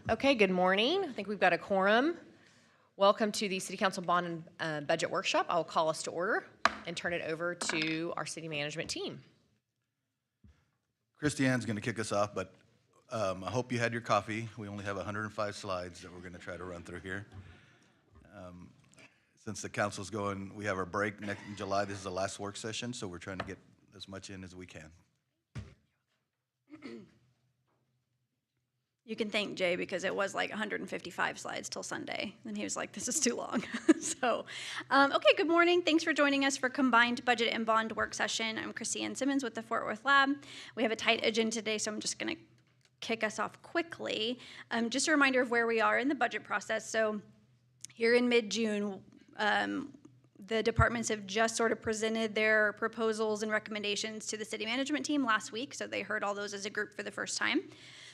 Okay, good morning. I think we've got a quorum. Welcome to the City Council Bond and Budget Workshop. I'll call us to order and turn it over to our city management team. Christiane's going to kick us off, but I hope you had your coffee. We only have 105 slides that we're going to try to run through here. Since the council's going, we have our break next in July. This is the last work session, so we're trying to get as much in as we can. You can thank Jay because it was like 155 slides till Sunday. And he was like, this is too long. Okay, good morning. Thanks for joining us for Combined Budget and Bond Work Session. I'm Christy Ann Simmons with the Fort Worth Lab. We have a tight agenda today, so I'm just going to kick us off quickly. Just a reminder of where we are in the budget process. So here in mid-June, the departments have just sort of presented their proposals and recommendations to the city management team last week, so they heard all those as a group for the first time.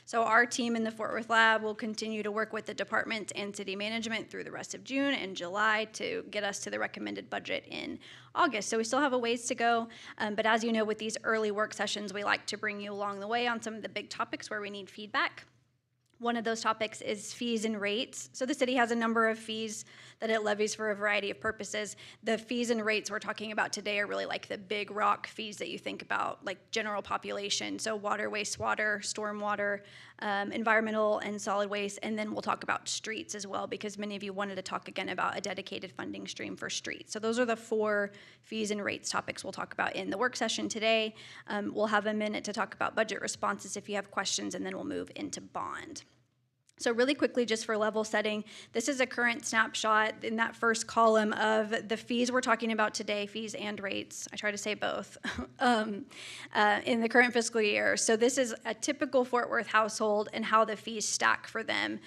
So our team in the Fort Worth Lab will continue to work with the department and city management through the rest of June and July to get us to the recommended budget in August. So we still have a ways to go, but as you know, with these early work sessions, we like to bring you along the way on some of the big topics where we need feedback. One of those topics is fees and rates. So the city has a number of fees that it levies for a variety of purposes. The fees and rates we're talking about today are really like the big rock fees that you think about, like general population. So water, wastewater, stormwater, environmental and solid waste, and then we'll talk about streets as well because many of you wanted to talk again about a dedicated funding stream for streets. So those are the 4 fees and rates topics we'll talk about in the work session today. We'll have a minute to talk about budget responses if you have questions, and then we'll move into bond. So really quickly, just for level setting, this is a current snapshot in that first column of the fees we're talking about today, fees and rates. I try to say both, in the current fiscal year. So this is a typical Fort Worth household and how the fees stack for them.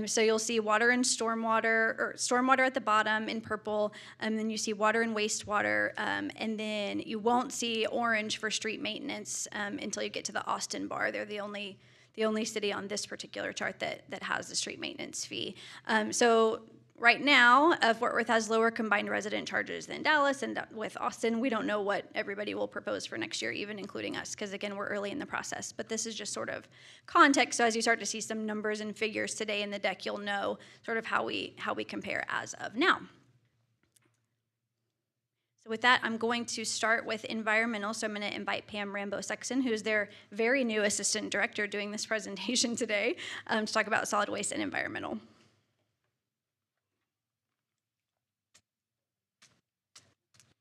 So you'll see water and stormwater at the bottom in purple, and then you see water and wastewater, and then you won't see orange for street maintenance until you get to the Austin bar. They're the only city on this particular chart that has the street maintenance fee. So right now, Fort Worth has lower combined resident charges than Dallas, and with Austin, we don't know what everybody will propose for next year, even including us, because again, we're early in the process. But this is just sort of context, so as you start to see some numbers and figures today in the deck, you'll know sort of how we compare as of now. So with that, I'm going to start with environmental. So I'm going to invite Pam Rambo-Sexton, who's their very new assistant director doing this presentation today, to talk about solid waste and environmental.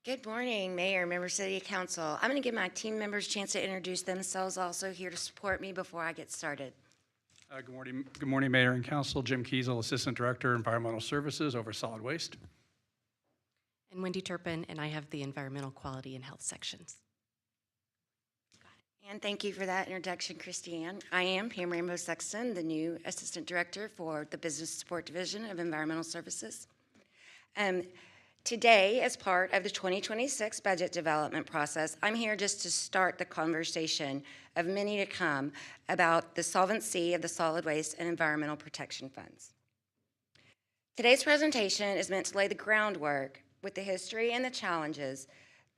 Good morning, Mayor, members of City Council. I'm going to give my team members a chance to introduce themselves, also here to support me before I get started. Good morning, Mayor and Council. Jim Kiesel, Assistant Director, Environmental Services over Solid Waste. And Wendy Turpin, and I have the environmental quality and health sections. And thank you for that introduction, Christiane. I am Pam Rambo-Sexton, the new Assistant Director for the Business Support Division of Environmental Services. Today, as part of the 2026 budget development process, I'm here just to start the conversation of many to come about the solvency of the solid waste and environmental protection funds. Today's presentation is meant to lay the groundwork with the history and the challenges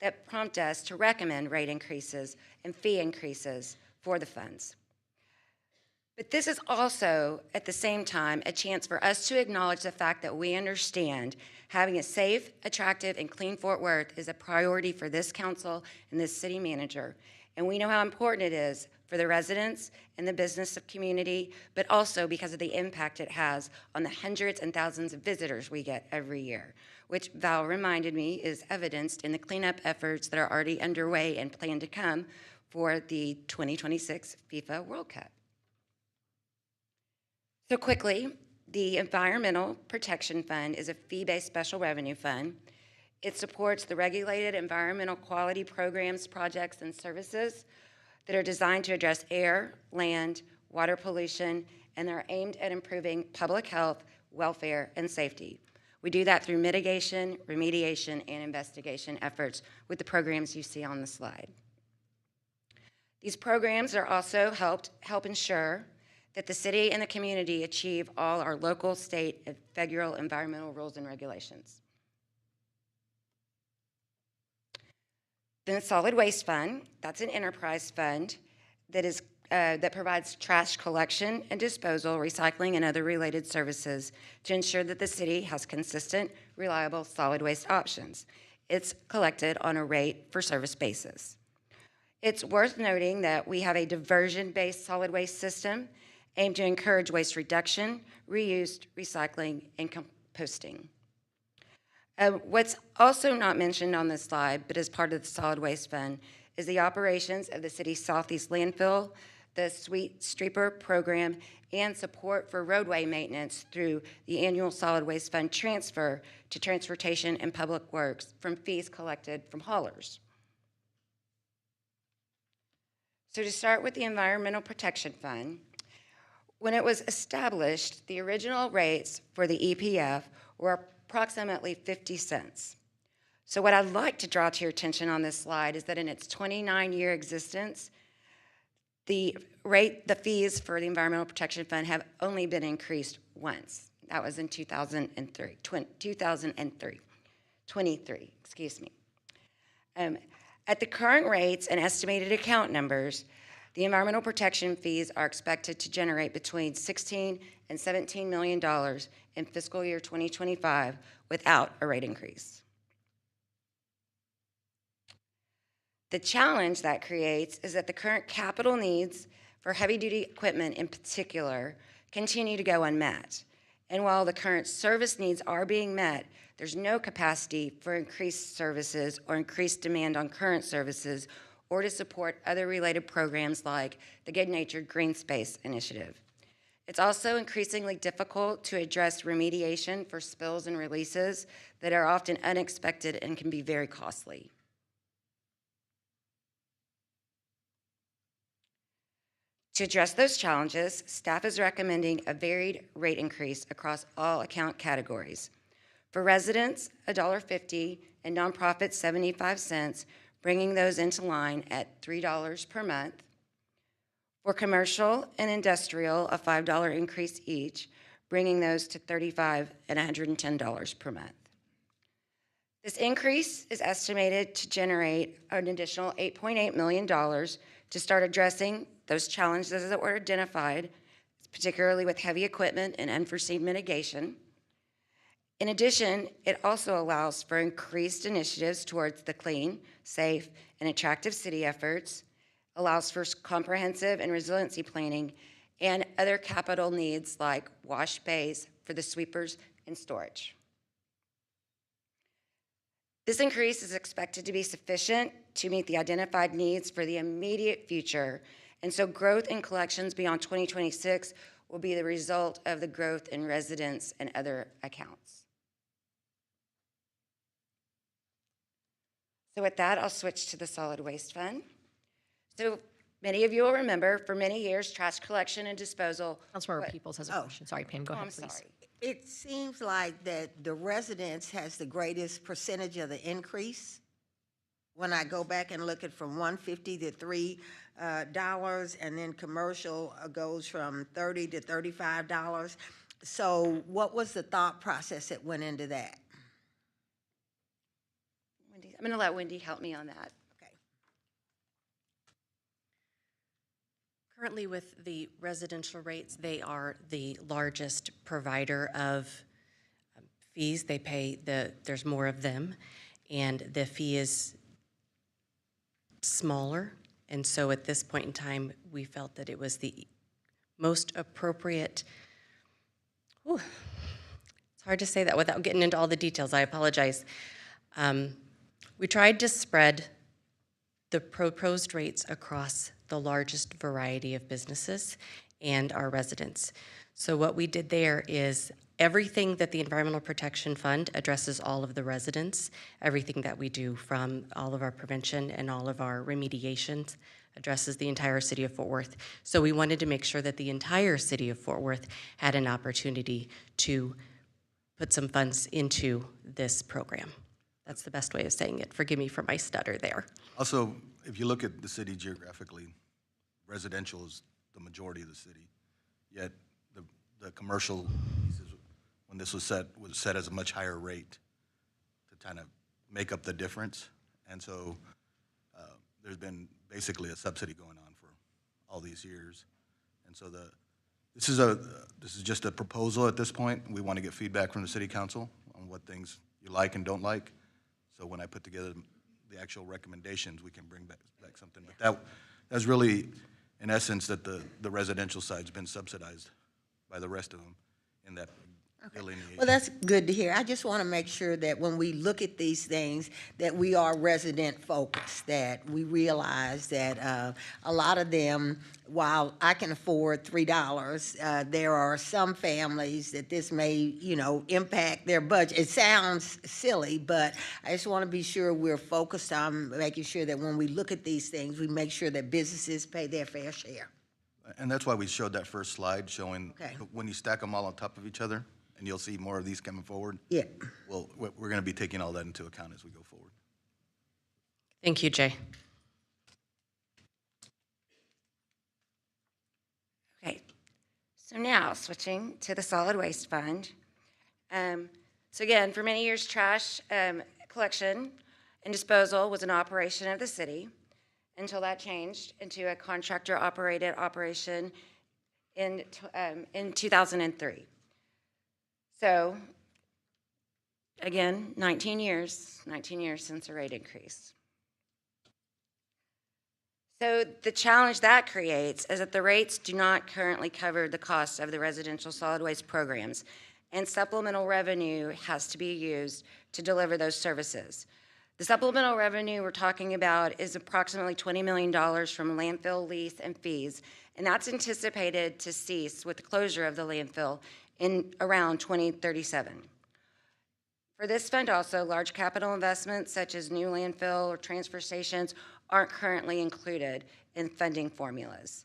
that prompt us to recommend rate increases and fee increases for the funds. But this is also, at the same time, a chance for us to acknowledge the fact that we understand having a safe, attractive, and clean Fort Worth is a priority for this council and this city manager. And we know how important it is for the residents and the business community, but also because of the impact it has on the hundreds and thousands of visitors we get every year, which Val reminded me is evidenced in the cleanup efforts that are already underway and planned to come for the 2026 FIFA World Cup. So quickly, the Environmental Protection Fund is a fee-based special revenue fund. It supports the regulated environmental quality programs, projects, and services that are designed to address air, land, water pollution, and are aimed at improving public health, welfare, and safety. We do that through mitigation, remediation, and investigation efforts with the programs you see on the slide. These programs are also help ensure that the city and the community achieve all our local, state, and federal environmental rules and regulations. The Solid Waste Fund, that's an enterprise fund that is that provides trash collection and disposal, recycling, and other related services to ensure that the city has consistent, reliable solid waste options. It's collected on a rate for service basis. It's worth noting that we have a diversion-based solid waste system aimed to encourage waste reduction, reuse, recycling, and composting. What's also not mentioned on this slide, but as part of the solid waste fund, is the operations of the city's southeast landfill, the Sweet Streeper program, and support for roadway maintenance through the annual solid waste fund transfer to transportation and public works from fees collected from haulers. So to start with the Environmental Protection Fund, when it was established, the original rates for the EPF were approximately 50 cents. So what I'd like to draw to your attention on this slide is that in its 29-year existence, the fees for the Environmental Protection Fund have only been increased once. That was in 23, excuse me. At the current rates and estimated account numbers, the environmental protection fees are expected to generate between $16 and $17 million in fiscal year 2025 without a rate increase. The challenge that creates is that the current capital needs for heavy-duty equipment in particular continue to go unmet. And while the current service needs are being met, there's no capacity for increased services or increased demand on current services or to support other related programs like the Good Natured Green Space Initiative. It's also increasingly difficult to address remediation for spills and releases that are often unexpected and can be very costly. To address those challenges, staff is recommending a varied rate increase across all account categories. For residents, $1.50, and nonprofits, 75 cents, bringing those into line at $3 per month. For commercial and industrial, a $5 increase each, bringing those to $35 and $110 per month. This increase is estimated to generate an additional $8.8 million to start addressing those challenges that were identified, particularly with heavy equipment and unforeseen mitigation. In addition, it also allows for increased initiatives towards the clean, safe, and attractive city efforts, allows for comprehensive and resiliency planning, and other capital needs like wash bays for the sweepers and storage. This increase is expected to be sufficient to meet the identified needs for the immediate future, and so growth in collections beyond 2026 will be the result of the growth in residents and other accounts. So with that, I'll switch to the solid waste fund. So many of you will remember, for many years, trash collection and disposal. Councilmember Peoples has a question. Sorry, Pam, go Oh, ahead, I'm please. sorry. It seems like that the residents has the greatest percentage of the increase. When I go back and look at from $1.50 to $3, and then commercial goes from $30 to $35. So what was the thought process that went into that? Wendy, I'm going to let Wendy help me on that. Okay. Currently with the residential rates, they are the largest provider of fees. They pay there's more of them, and the fee is smaller. And so at this point in time, we felt that it was the most appropriate. It's hard to say that without getting into all the details. I apologize. We tried to spread the proposed rates across the largest variety of businesses and our residents. So what we did there is everything that the Environmental Protection Fund addresses all of the residents, everything that we do from all of our prevention and all of our remediations addresses the entire city of Fort Worth. So we wanted to make sure that the entire city of Fort Worth had an opportunity to put some funds into this program. That's the best way of saying it. Forgive me for my stutter there. Also, if you look at the city geographically, residential is the majority of the city, yet the commercial pieces, when this was set as a much higher rate to kind of make up the difference. And so there's been basically a subsidy going on for all these years. And so this is just a proposal at this point. We want to get feedback from the city council on what things you like and don't like. So when I put together the actual recommendations, we can bring back something. But that's really, in essence, that the residential side's been subsidized by the rest of them in that delineation. Well, that's good to hear. I just want to make sure that when we look at these things, that we are resident focused, that we realize that a lot of them, while I can afford $3, there are some families that this may, impact their budget. It sounds silly, but I just want to be sure we're focused on making sure that when we look at these things, we make sure that businesses pay their fair share. And that's why we showed that first slide showing Okay. when you stack them all on top of each other, and you'll see more of these coming forward. Yeah. Well, we're going to be taking all that into account as we go forward. Thank you, Jay. Okay, so now switching to the solid waste fund. So again, for many years, trash collection and disposal was an operation of the city until that changed into a contractor-operated operation in 2003. So again, 19 years since the rate increase. So the challenge that creates is that the rates do not currently cover the cost of the residential solid waste programs, and supplemental revenue has to be used to deliver those services. The supplemental revenue we're talking about is approximately $20 million from landfill lease and fees, and that's anticipated to cease with the closure of the landfill in around 2037. For this fund also, large capital investments such as new landfill or transfer stations aren't currently included in funding formulas.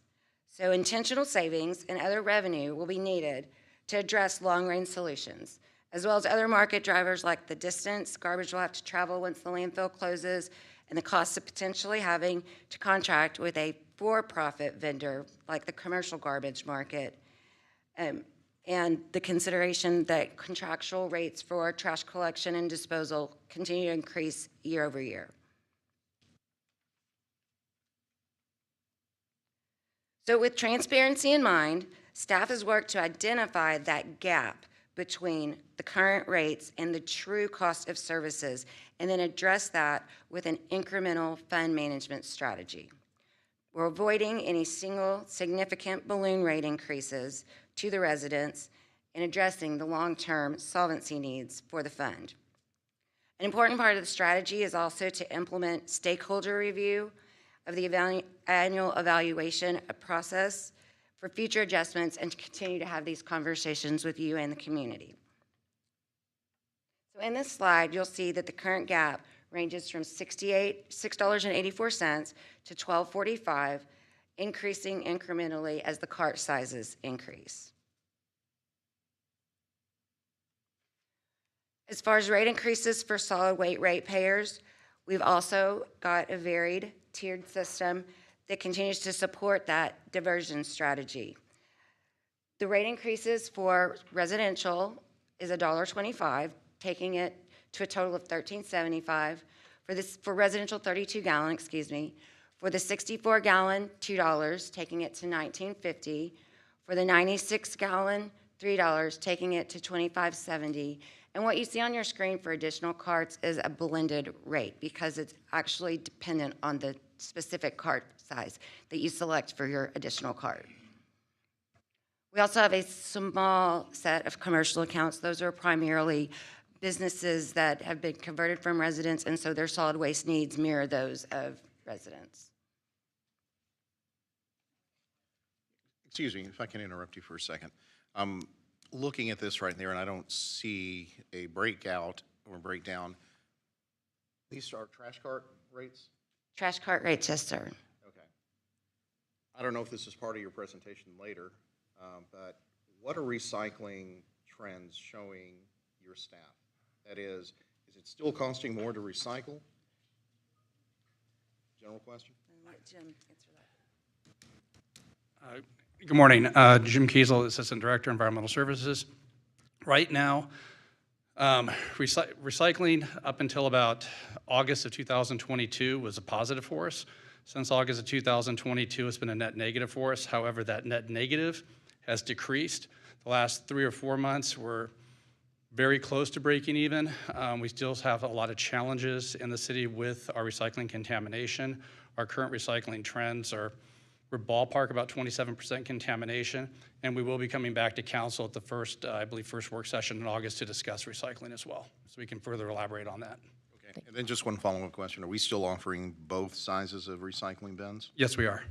So intentional savings and other revenue will be needed to address long-range solutions, as well as other market drivers like the distance garbage will have to travel once the landfill closes, and the cost of potentially having to contract with a for-profit vendor like the commercial garbage market, and the consideration that contractual rates for trash collection and disposal continue to increase year over year. So with transparency in mind, staff has worked to identify that gap between the current rates and the true cost of services, and then address that with an incremental fund management strategy. We're avoiding any single significant balloon rate increases to the residents and addressing the long-term solvency needs for the fund. An important part of the strategy is also to implement stakeholder review of the annual evaluation process for future adjustments, and to continue to have these conversations with you and the community. So in this slide, you'll see that the current gap ranges from $6.84 to $12.45, increasing incrementally as the cart sizes increase. As far as rate increases for solid waste ratepayers, we've also got a varied tiered system that continues to support that diversion strategy. The rate increases for residential is $1.25, taking it to a total of $13.75. For residential 32-gallon, for the 64-gallon, $2, taking it to $19.50. For the 96-gallon, $3, taking it to $25.70. And what you see on your screen for additional carts is a blended rate, because it's actually dependent on the specific cart size that you select for your additional cart. We also have a small set of commercial accounts. Those are primarily businesses that have been converted from residents, and so their solid waste needs mirror those of residents. Excuse me, if I can interrupt you for a second. I'm looking at this right there, and I don't see a breakout or breakdown. These are trash cart rates? Trash cart rates, yes, sir. Okay. I don't know if this is part of your presentation later, but what are recycling trends showing your staff? That is it still costing more to recycle? General question. Let Jim answer that. Good morning. Jim Kiesel, Assistant Director, Environmental Services. Right now, recycling up until about August of 2022 was a positive for us. Since August of 2022, it's been a net negative for us. However, that net negative has decreased. The last 3 or 4 months, we're very close to breaking even. We still have a lot of challenges in the city with our recycling contamination. Our current recycling trends we're ballpark about 27% contamination, and we will be coming back to council at the first, I believe, first work session in August to discuss recycling as well. So we can further elaborate on that. Okay. And then just one follow-up question. Are we still offering both sizes of recycling bins? Yes, we are.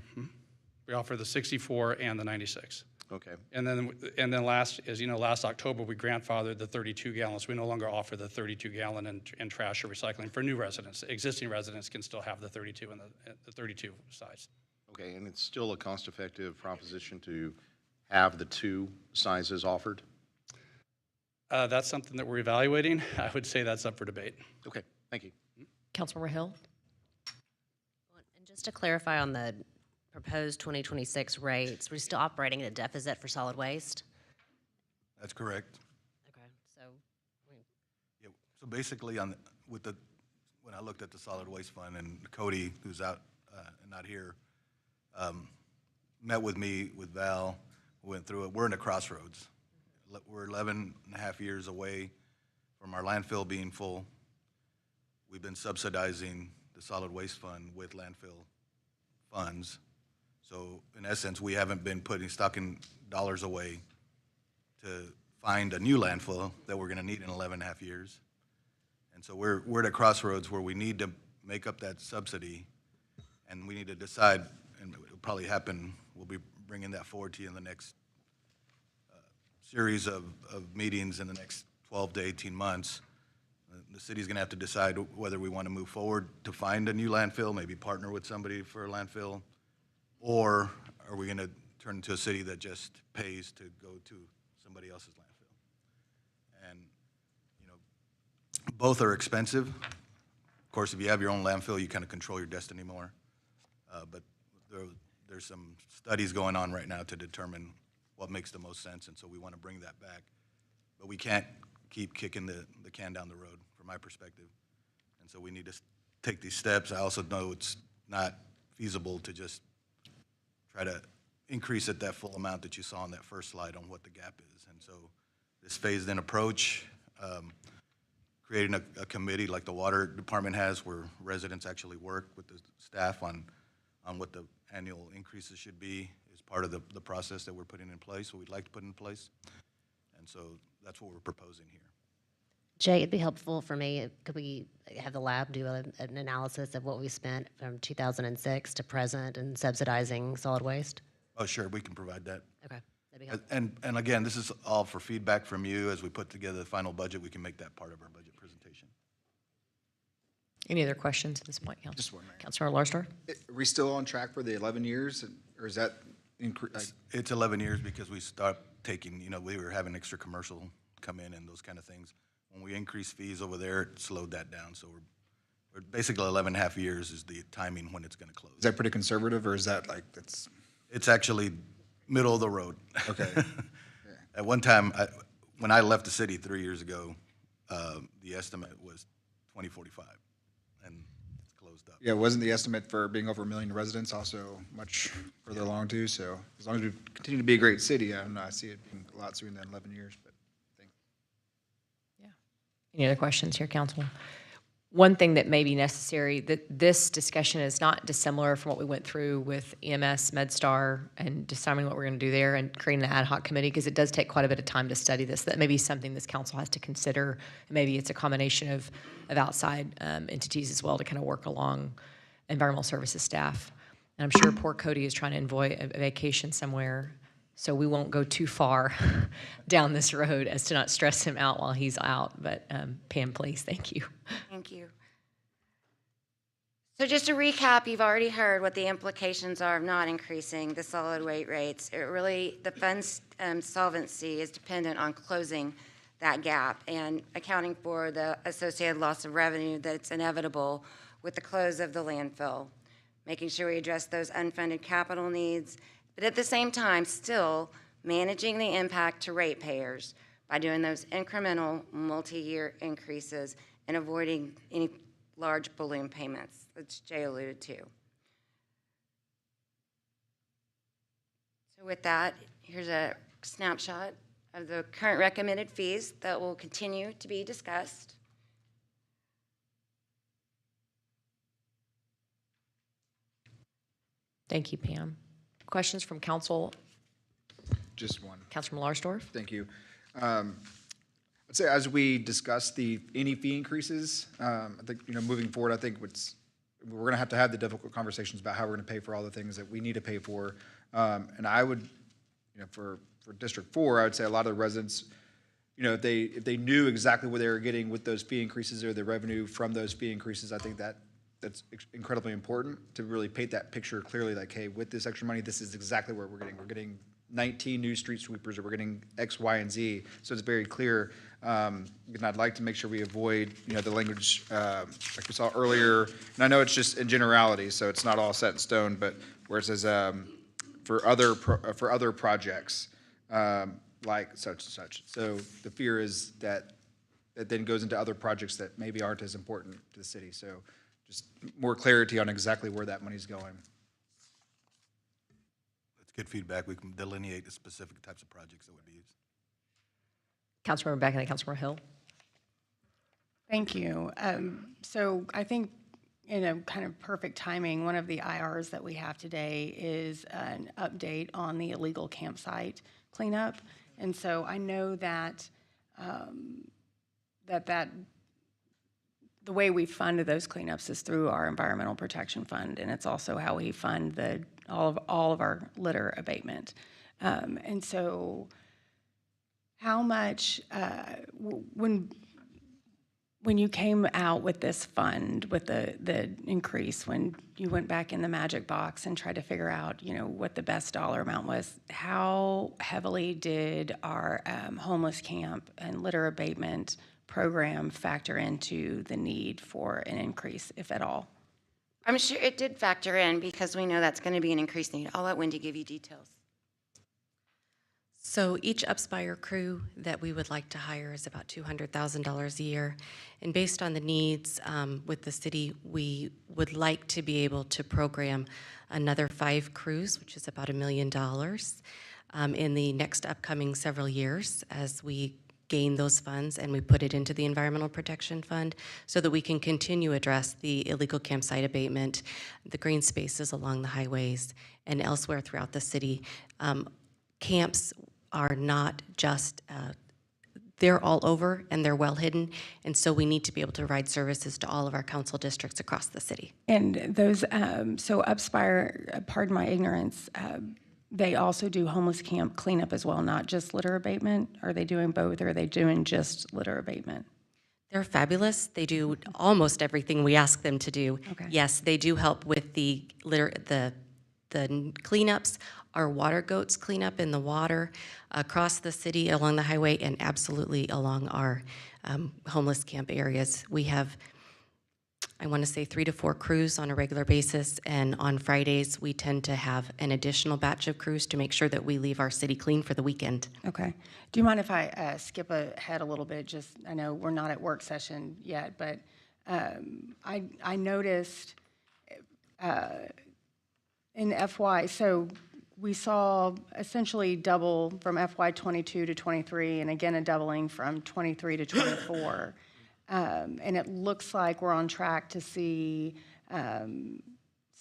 We offer the 64 and the 96. Okay. And then last, as you know, last October, we grandfathered the 32 gallons. We no longer offer the 32 gallon and trash or recycling for new residents. Existing residents can still have the 32 and the 32 size. Okay, and it's still a cost-effective proposition to have the two sizes offered? That's something that we're evaluating. I would say that's up for debate. Okay, thank you. Councilmember Hill? And just to clarify on the proposed 2026 rates, we're still operating at a deficit for solid waste? That's correct. Okay, so, Yeah, so basically when I looked at the solid waste fund, and Cody, who's out and not here, met with me, with Val, went through it. We're in a crossroads. We're 11 and a half years away from our landfill being full. We've been subsidizing the solid waste fund with landfill funds. So in essence, we haven't been stocking dollars away to find a new landfill that we're gonna need in 11 and a half years. And so we're at a crossroads where we need to make up that subsidy, and we need to decide, and it'll probably happen, we'll be bringing that forward to you in the next series of meetings in the next 12 to 18 months. The city's gonna have to decide whether we wanna move forward to find a new landfill, maybe partner with somebody for a landfill, or are we gonna turn into a city that just pays to go to somebody else's landfill? And, you know, both are expensive. Of course, if you have your own landfill, you kind of control your destiny more. But there's some studies going on right now to determine what makes the most sense, and so we want to bring that back. But we can't keep kicking the can down the road, from my perspective. And so we need to take these steps. I also know it's not feasible to just try to increase it that full amount that you saw on that first slide on what the gap is. And so this phased-in approach, creating a committee like the water department has, where residents actually work with the staff on what the annual increases should be, is part of the process that we're putting in place, what we'd like to put in place. And so that's what we're proposing here. Jay, it'd be helpful for me, could we have the lab do an analysis of what we spent from 2006 to present in subsidizing solid waste? Oh, sure, we can provide that. Okay, that'd be helpful. And again, this is all for feedback from you. As we put together the final budget, we can make that part of our budget presentation. Any other questions at this point, Council? Just one, Mayor. Councilor Larsdorf? Are we still on track for the 11 years, or is that It's 11 years because we stopped taking, we were having extra commercial come in and those kind of things. When we increased fees over there, it slowed that down. So we're basically 11 and a half years is the timing when it's going to close. is that pretty conservative, or is that that's? It's actually middle of the road. Okay. At one time, when I left the city 3 years ago, the estimate was 2045, and it's closed up. Yeah, wasn't the estimate for being over 1 million residents also much further along too? So as long as we continue to be a great city, I don't know, I see it being a lot sooner than 11 years, but thanks. Yeah. Any other questions here, Council? One thing that may be necessary, that this discussion is not dissimilar from what we went through with EMS, MedStar, and deciding what we're going to do there and creating an ad hoc committee, because it does take quite a bit of time to study this. That may be something this council has to consider. Maybe it's a combination of outside entities as well to kind of work along environmental services staff. And I'm sure poor Cody is trying to enjoy a vacation somewhere, so we won't go too far down this road as to not stress him out while he's out. But Pam, please, thank you. Thank you. So just to recap, you've already heard what the implications are of not increasing the solid waste rates. The fund's solvency is dependent on closing that gap and accounting for the associated loss of revenue that's inevitable with the close of the landfill, making sure we address those unfunded capital needs, but at the same time, still managing the impact to ratepayers by doing those incremental multi-year increases and avoiding any large balloon payments, which Jay alluded to. So with that, here's a snapshot of the current recommended fees that will continue to be discussed. Thank you, Pam. Questions from council? Just one. Councilman Larsdorf? Thank you. I'd say as we discuss any fee increases, I think, moving forward, I think we're going to have the difficult conversations about how we're going to pay for all the things that we need to pay for. And I would, for District 4, I would say a lot of the residents, if they knew exactly what they were getting with those fee increases or the revenue from those fee increases, I think that's incredibly important to really paint that picture clearly, like, hey, with this extra money, this is exactly what we're getting. We're getting 19 new street sweepers, or we're getting X, Y, and Z. So it's very clear. And I'd like to make sure we avoid, the language like we saw earlier. And I know it's just in generality, so it's not all set in stone. But where it says for other projects like such and such. So the fear is that it then goes into other projects that maybe aren't as important to the city. So just more clarity on exactly where that money's going. That's good feedback. We can delineate the specific types of projects that would be used. Councilmember Beck and then Councilmember Hill. Thank you. So I think kind of perfect timing, one of the IRs that we have today is an update on the illegal campsite cleanup. And so I know that the way we fund those cleanups is through our Environmental Protection Fund, and it's also how we fund all of our litter abatement. And so how much, when you came out with this fund, with the increase, when you went back in the magic box and tried to figure out, what the best dollar amount was, how heavily did our homeless camp and litter abatement program factor into the need for an increase, if at all? I'm sure it did factor in because we know that's going to be an increased need. I'll let Wendy give you details. So each Upspire crew that we would like to hire is about $200,000 a year. And based on the needs with the city, we would like to be able to program another 5 crews, which is about $1 million, in the next upcoming several years as we gain those funds and we put it into the Environmental Protection Fund so that we can continue to address the illegal campsite abatement, the green spaces along the highways, and elsewhere throughout the city. Camps are not just, they're all over and they're well hidden, and so we need to be able to provide services to all of our council districts across the city. And those, so Upspire, pardon my ignorance, they also do homeless camp cleanup as well, not just litter abatement? Are they doing both, or are they doing just litter abatement? They're fabulous. They do almost everything we ask them to do. Okay. Yes, they do help with the litter, the cleanups. Our water goats clean up in the water across the city, along the highway, and absolutely along our homeless camp areas. We have, I want to say, 3 to 4 crews on a regular basis, and on Fridays we tend to have an additional batch of crews to make sure that we leave our city clean for the weekend. Okay. Do you mind if I skip ahead a little bit? Just, I know we're not at work session yet, but I noticed in FY, so we saw essentially double from FY 22 to 23, and again a doubling from 23 to 24. And it looks like we're on track to see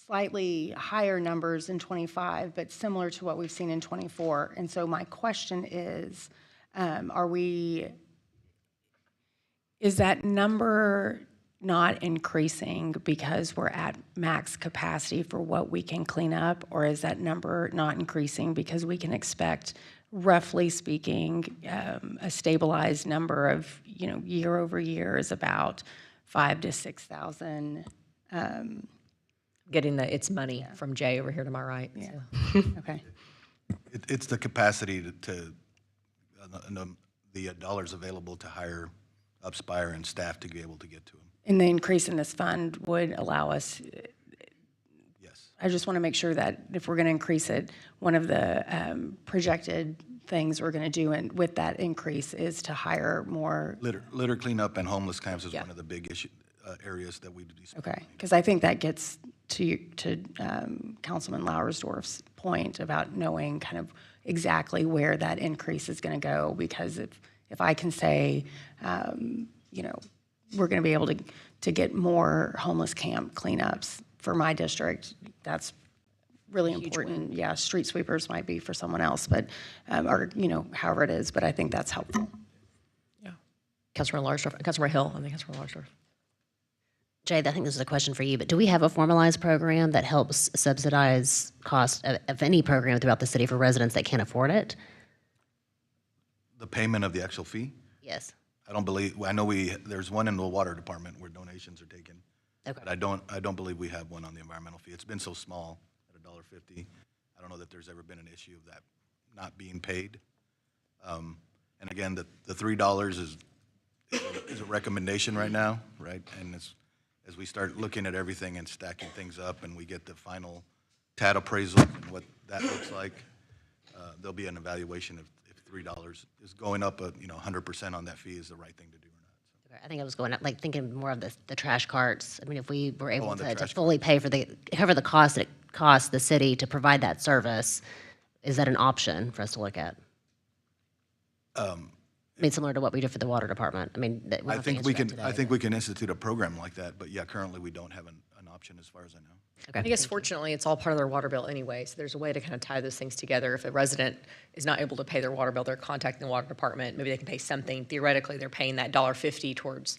slightly higher numbers in 25, but similar to what we've seen in 24. And so my question is, is that number not increasing because we're at max capacity for what we can clean up, or is that number not increasing because we can expect, roughly speaking, a stabilized number of, year over year is about 5,000 to 6,000? Getting it's money from Jay over here to my right. Yeah. So. Okay. It's the capacity the dollars available to hire Upspire and staff to be able to get to them. And the increase in this fund would allow us, Yes. I just want to make sure that if we're going to increase it, one of the projected things we're going to do with that increase is to hire more. Litter cleanup and homeless camps is Yeah. one of the big areas that we do. Okay, because I think that gets Councilman Lauersdorf's point about knowing kind of exactly where that increase is going to go, because if I can say, you know, we're going to be able to get more homeless camp cleanups for my district, that's really important. Yeah, street sweepers might be for someone else, but, or, you know, however it is, but I think that's helpful. Yeah. Councilor Hill, and then Councilor Larsdorf. Jay, I think this is a question for you, but do we have a formalized program that helps subsidize cost of any program throughout the city for residents that can't afford it? The payment of the actual fee? Yes. I don't believe, I know there's one in the water department where donations are taken. Okay. But I don't believe we have one on the environmental fee. It's been so small at $1.50. I don't know that there's ever been an issue of that not being paid. And again, the $3 is a recommendation right now, right? And as we start looking at everything and stacking things up and we get the final TAD appraisal and what that looks like, there'll be an evaluation if $3 is going up, 100% on that fee is the right thing to do or not. Okay, I think I was going up, like thinking more of the trash carts. I mean, if we were able on the to trash fully pay for cover the cost that it costs the city to provide that service, is that an option for us to look at? I mean, similar to what we do for the water department. I mean, we don't I have to think answer we that can, today, I think but- we can institute a program like that, but yeah, currently we don't have an option as far as I know. Okay, I guess thank you. fortunately, it's all part of their water bill anyway, so there's a way to kind of tie those things together. If a resident is not able to pay their water bill, they're contacting the water department, maybe they can pay something. Theoretically, they're paying that $1.50 towards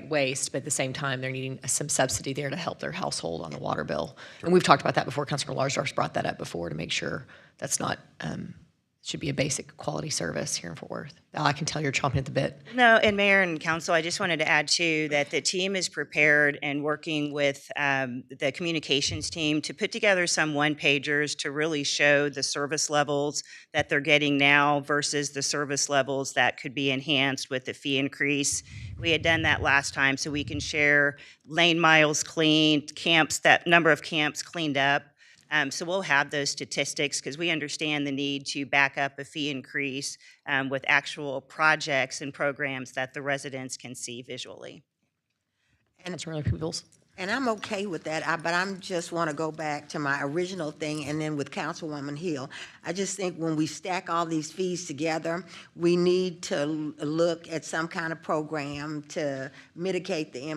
waste, but at the same time, they're needing some subsidy there to help their household on the water bill. And we've talked about that before. Councilor Larsdorf's brought that up before to make sure that's not, should be a basic quality service here in Fort Worth. Val, I can tell you're chomping at the bit. No, and Mayor and Council, I just wanted to add too that the team is prepared and working with the communications team to put together some one-pagers to really show the service levels that they're getting now versus the service levels that could be enhanced with the fee increase. We had done that last time, so we can share lane miles cleaned, camps, that number of camps cleaned up. So we'll have those statistics because we understand the need to back up a fee increase with actual projects and programs that the residents can see visually. Councilor Peoples. And I'm okay with that, but I'm just want to go back to my original thing, and then with Councilwoman Hill, I just think when we stack all these fees together, we need to look at some kind of program to mitigate the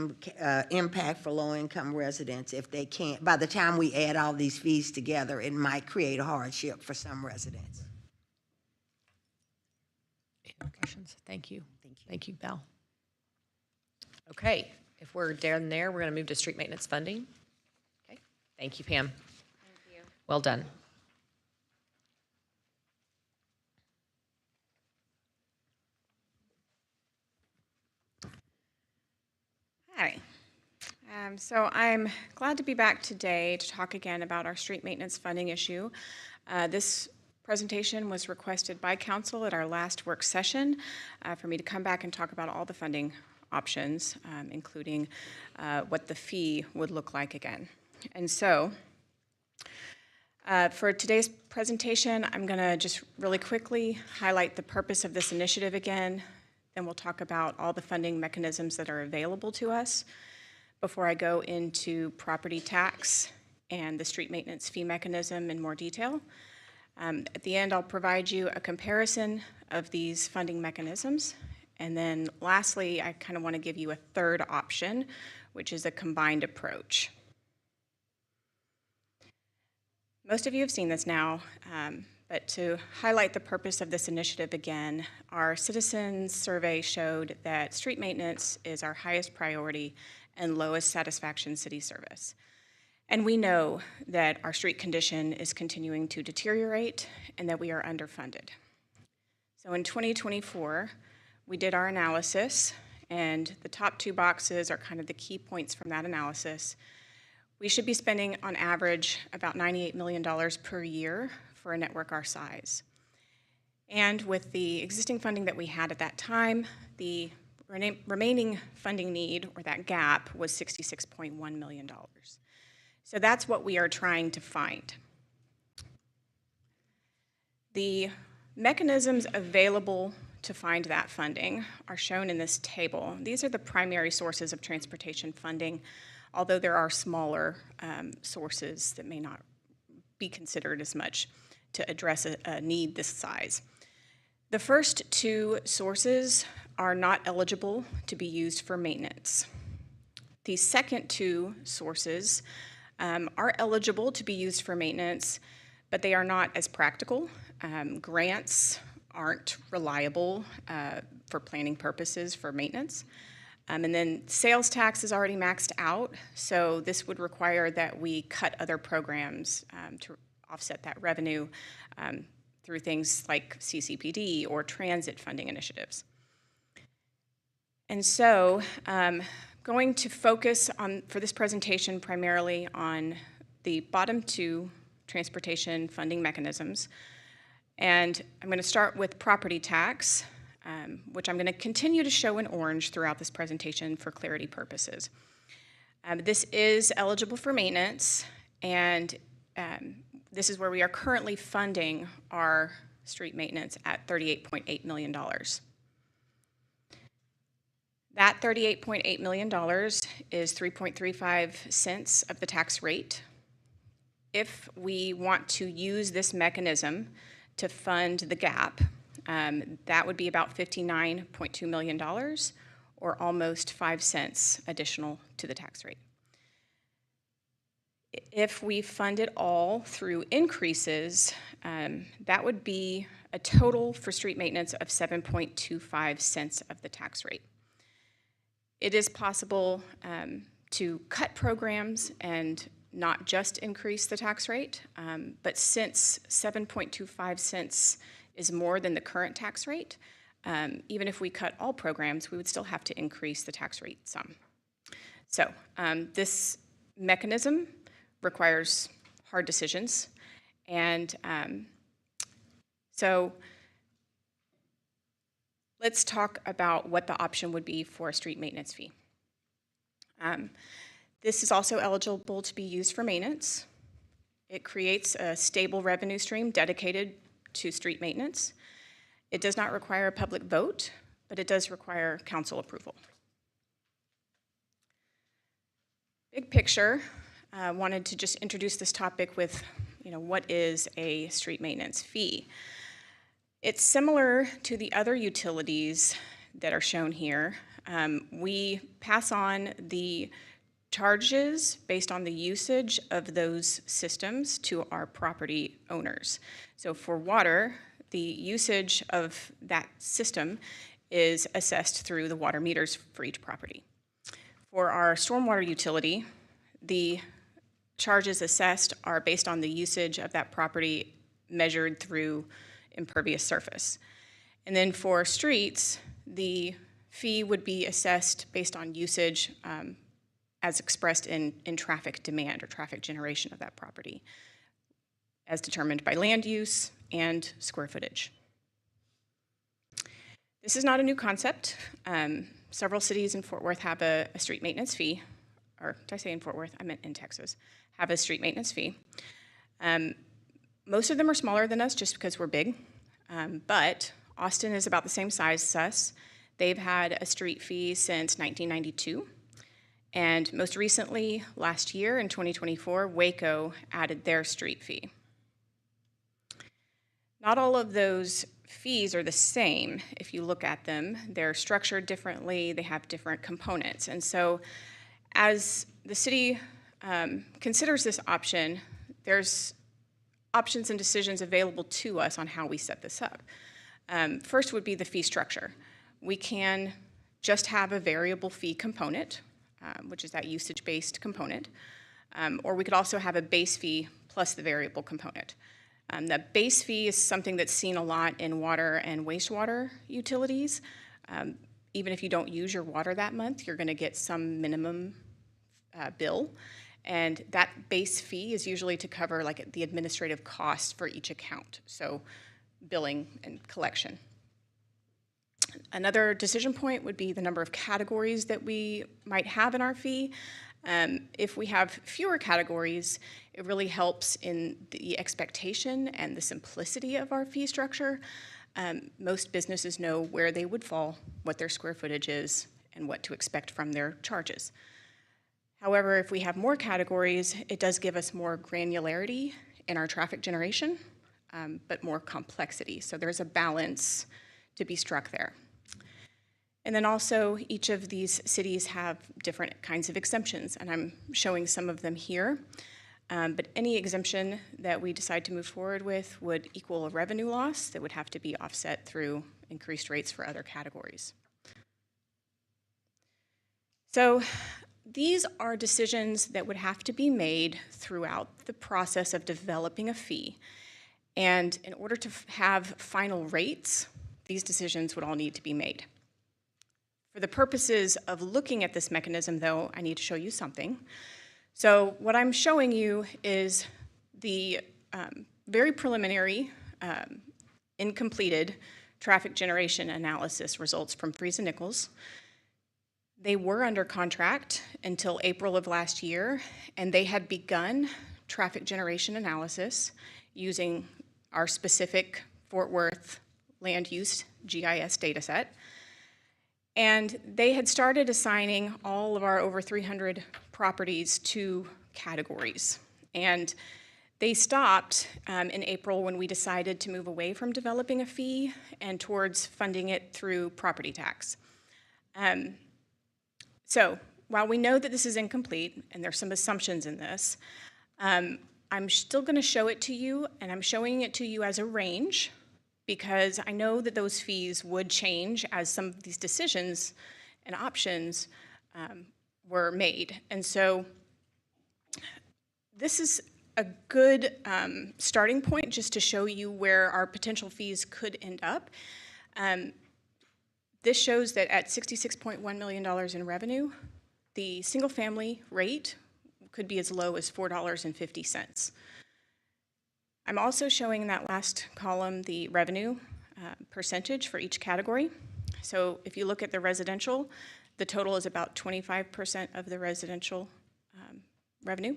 impact for low-income residents if they can't. By the time we add all these fees together, it might create a hardship for some residents. Any more questions? Thank you. Thank you, Val. Okay, if we're down there, we're going to move to street maintenance funding. Okay, thank you, Pam. Thank you. Well done. Hi. So I'm glad to be back today to talk again about our street maintenance funding issue. This presentation was requested by council at our last work session for me to come back and talk about all the funding options, including what the fee would look like again. And so for today's presentation, I'm going to just really quickly highlight the purpose of this initiative again. Then we'll talk about all the funding mechanisms that are available to us before I go into property tax and the street maintenance fee mechanism in more detail. At the end, I'll provide you a comparison of these funding mechanisms. And then lastly, I kind of want to give you a third option, which is a combined approach. Most of you have seen this now, but to highlight the purpose of this initiative again, our citizens survey showed that street maintenance is our highest priority and lowest satisfaction city service. And we know that our street condition is continuing to deteriorate and that we are underfunded. So in 2024, we did our analysis, and the top two boxes are kind of the key points from that analysis. We should be spending on average about $98 million per year for a network our size. And with the existing funding that we had at that time, the remaining funding need, or that gap, was $66.1 million. So that's what we are trying to find. The mechanisms available to find that funding are shown in this table. These are the primary sources of transportation funding. although there are smaller sources that may not be considered as much to address a need this size. The first two sources are not eligible to be used for maintenance. The second two sources are eligible to be used for maintenance, but they are not as practical. Grants aren't reliable for planning purposes for maintenance. And then sales tax is already maxed out, so this would require that we cut other programs to offset that revenue through things like CCPD or transit funding initiatives. And so, going to focus on, for this presentation, primarily on the bottom two transportation funding mechanisms. And I'm going to start with property tax, which I'm going to continue to show in orange throughout this presentation for clarity purposes. This is eligible for maintenance, and this is where we are currently funding our street maintenance at $38.8 million. That $38.8 million is 3.35 cents of the tax rate. If we want to use this mechanism to fund the gap, that would be about $59.2 million, or almost 5 cents additional to the tax rate. If we fund it all through increases, that would be a total for street maintenance of 7.25 cents of the tax rate. It is possible to cut programs and not just increase the tax rate, but since 7.25 cents is more than the current tax rate, even if we cut all programs, we would still have to increase the tax rate some. So this mechanism requires hard decisions, and so let's talk about what the option would be for a street maintenance fee. This is also eligible to be used for maintenance. It creates a stable revenue stream dedicated to street maintenance. It does not require a public vote, but it does require council approval. Big picture, I wanted to just introduce this topic with, what is a street maintenance fee? It's similar to the other utilities that are shown here. We pass on the charges based on the usage of those systems to our property owners. So for water, the usage of that system is assessed through the water meters for each property. For our stormwater utility, the charges assessed are based on the usage of that property measured through impervious surface. And then for streets, the fee would be assessed based on usage as expressed in traffic demand or traffic generation of that property, as determined by land use and square footage. This is not a new concept. Several cities in Fort Worth have a street maintenance fee, or did I say in Fort Worth? I meant in Texas, have a street maintenance fee. Most of them are smaller than us just because we're big, but Austin is about the same size as us. They've had a street fee since 1992. And most recently, last year in 2024, Waco added their street fee. Not all of those fees are the same if you look at them. They're structured differently, they have different components. And so as the city considers this option, there's options and decisions available to us on how we set this up. First would be the fee structure. We can just have a variable fee component, which is that usage-based component, or we could also have a base fee plus the variable component. The base fee is something that's seen a lot in water and wastewater utilities. Even if you don't use your water that month, you're going to get some minimum bill, and that base fee is usually to cover like the administrative costs for each account, so billing and collection. Another decision point would be the number of categories that we might have in our fee. If we have fewer categories, it really helps in the expectation and the simplicity of our fee structure. Most businesses know where they would fall, what their square footage is, and what to expect from their charges. However, if we have more categories, it does give us more granularity in our traffic generation, but more complexity. So there's a balance to be struck there. And then also, each of these cities have different kinds of exemptions, and I'm showing some of them here. But any exemption that we decide to move forward with would equal a revenue loss that would have to be offset through increased rates for other categories. So these are decisions that would have to be made throughout the process of developing a fee. And in order to have final rates, these decisions would all need to be made. For the purposes of looking at this mechanism, though, I need to show you something. So what I'm showing you is the very preliminary, incompleted traffic generation analysis results from Freese and Nichols. They were under contract until April of last year, and they had begun traffic generation analysis using our specific Fort Worth land use GIS dataset. And they had started assigning all of our over 300 properties to categories. And they stopped in April when we decided to move away from developing a fee and towards funding it through property tax. So while we know that this is incomplete, and there's some assumptions in this, I'm still going to show it to you, and I'm showing it to you as a range, because I know that those fees would change as some of these decisions and options were made. And so this is a good starting point just to show you where our potential fees could end up. This shows that at $66.1 million in revenue, the single-family rate could be as low as $4.50. I'm also showing in that last column the revenue percentage for each category. So if you look at the residential, the total is about 25% of the residential revenue.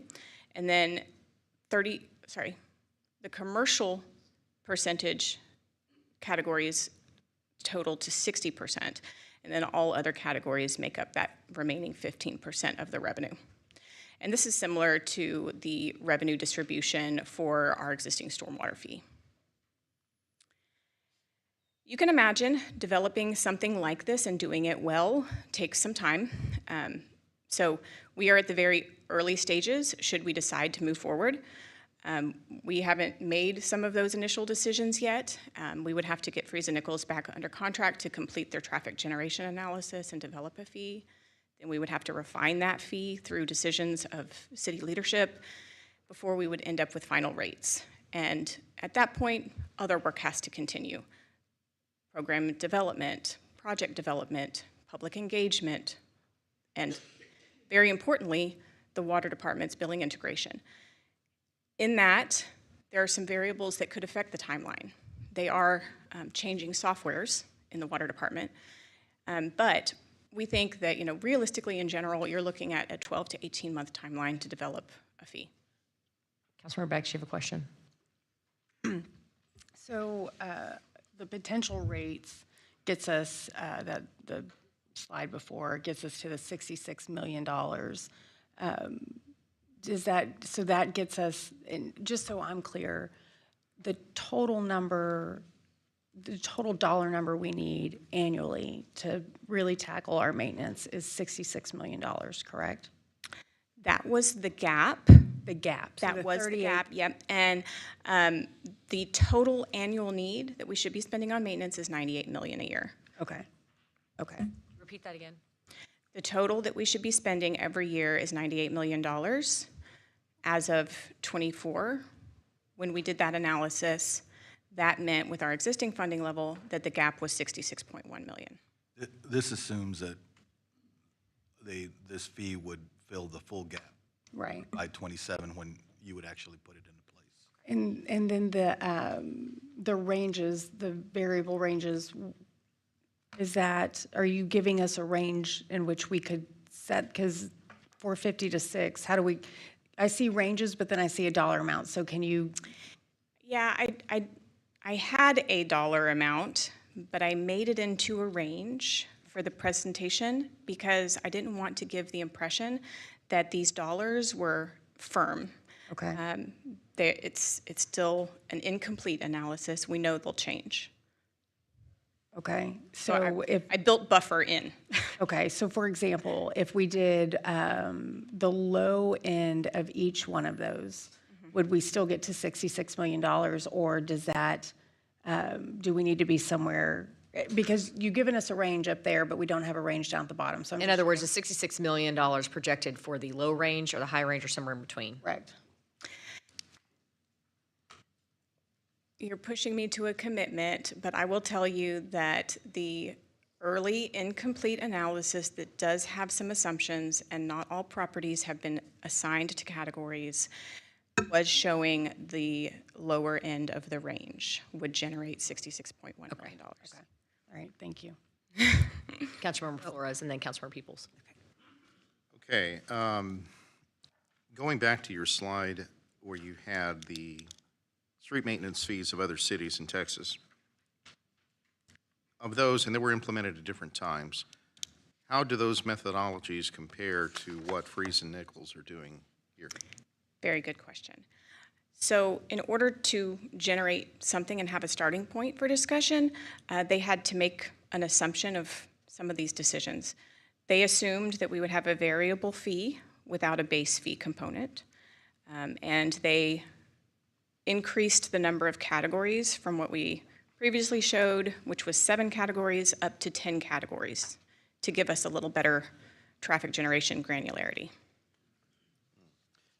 And then the commercial percentage categories total to 60%. And then all other categories make up that remaining 15% of the revenue. And this is similar to the revenue distribution for our existing stormwater fee. You can imagine developing something like this and doing it well takes some time. So we are at the very early stages should we decide to move forward. We haven't made some of those initial decisions yet. We would have to get Freese and Nichols back under contract to complete their traffic generation analysis and develop a fee. Then we would have to refine that fee through decisions of city leadership before we would end up with final rates. And at that point, other work has to continue. Program development, project development, public engagement, and very importantly, the water department's billing integration. In that, there are some variables that could affect the timeline. They are changing softwares in the water department, but we think that, realistically in general, you're looking at a 12 to 18-month timeline to develop a fee. Councilmember Beggs, you have a question? So the potential rates gets us, the slide before, gets us to the $66 million. So that gets us, and just so I'm clear, the total dollar number we need annually to really tackle our maintenance is $66 million, correct? That was the gap. The gap. That was the gap, yep. And the total annual need that we should be spending on maintenance is $98 million a year. Okay. Repeat that again. The total that we should be spending every year is $98 million. As of '24, when we did that analysis, that meant with our existing funding level that the gap was $66.1 million. This assumes that this fee would fill the full gap. Right. By 27 when you would actually put it into place. And then the ranges, the variable ranges, are you giving us a range in which we could set, because 450 to 6, how do we, I see ranges, but then I see a dollar amount, so can you? Yeah, I had a dollar amount, but I made it into a range for the presentation because I didn't want to give the impression that these dollars were firm. Okay. It's still an incomplete analysis. We know they'll change. Okay, So so if, I built buffer in. okay, so for example, if we did the low end of each one of those, would we still get to $66 million, or does that, do we need to be somewhere? Because you've given us a range up there, but we don't have a range down at the bottom, so I'm In just other words, the $66 million projected for the low range or the high range or somewhere in between? correct. You're pushing me to a commitment, but I will tell you that the early incomplete analysis that does have some assumptions, and not all properties have been assigned to categories, was showing the lower end of the range would generate $66.1 million. All right, thank you. Councilmember Flores and then Councilmember Peoples. Okay, going back to your slide where you had the street maintenance fees of other cities in Texas. Of those, and they were implemented at different times, how do those methodologies compare to what Freeze and Nichols are doing here? Very good question. So in order to generate something and have a starting point for discussion, they had to make an assumption of some of these decisions. They assumed that we would have a variable fee without a base fee component, and they increased the number of categories from what we previously showed, which was 7 categories, up to 10 categories to give us a little better traffic generation granularity.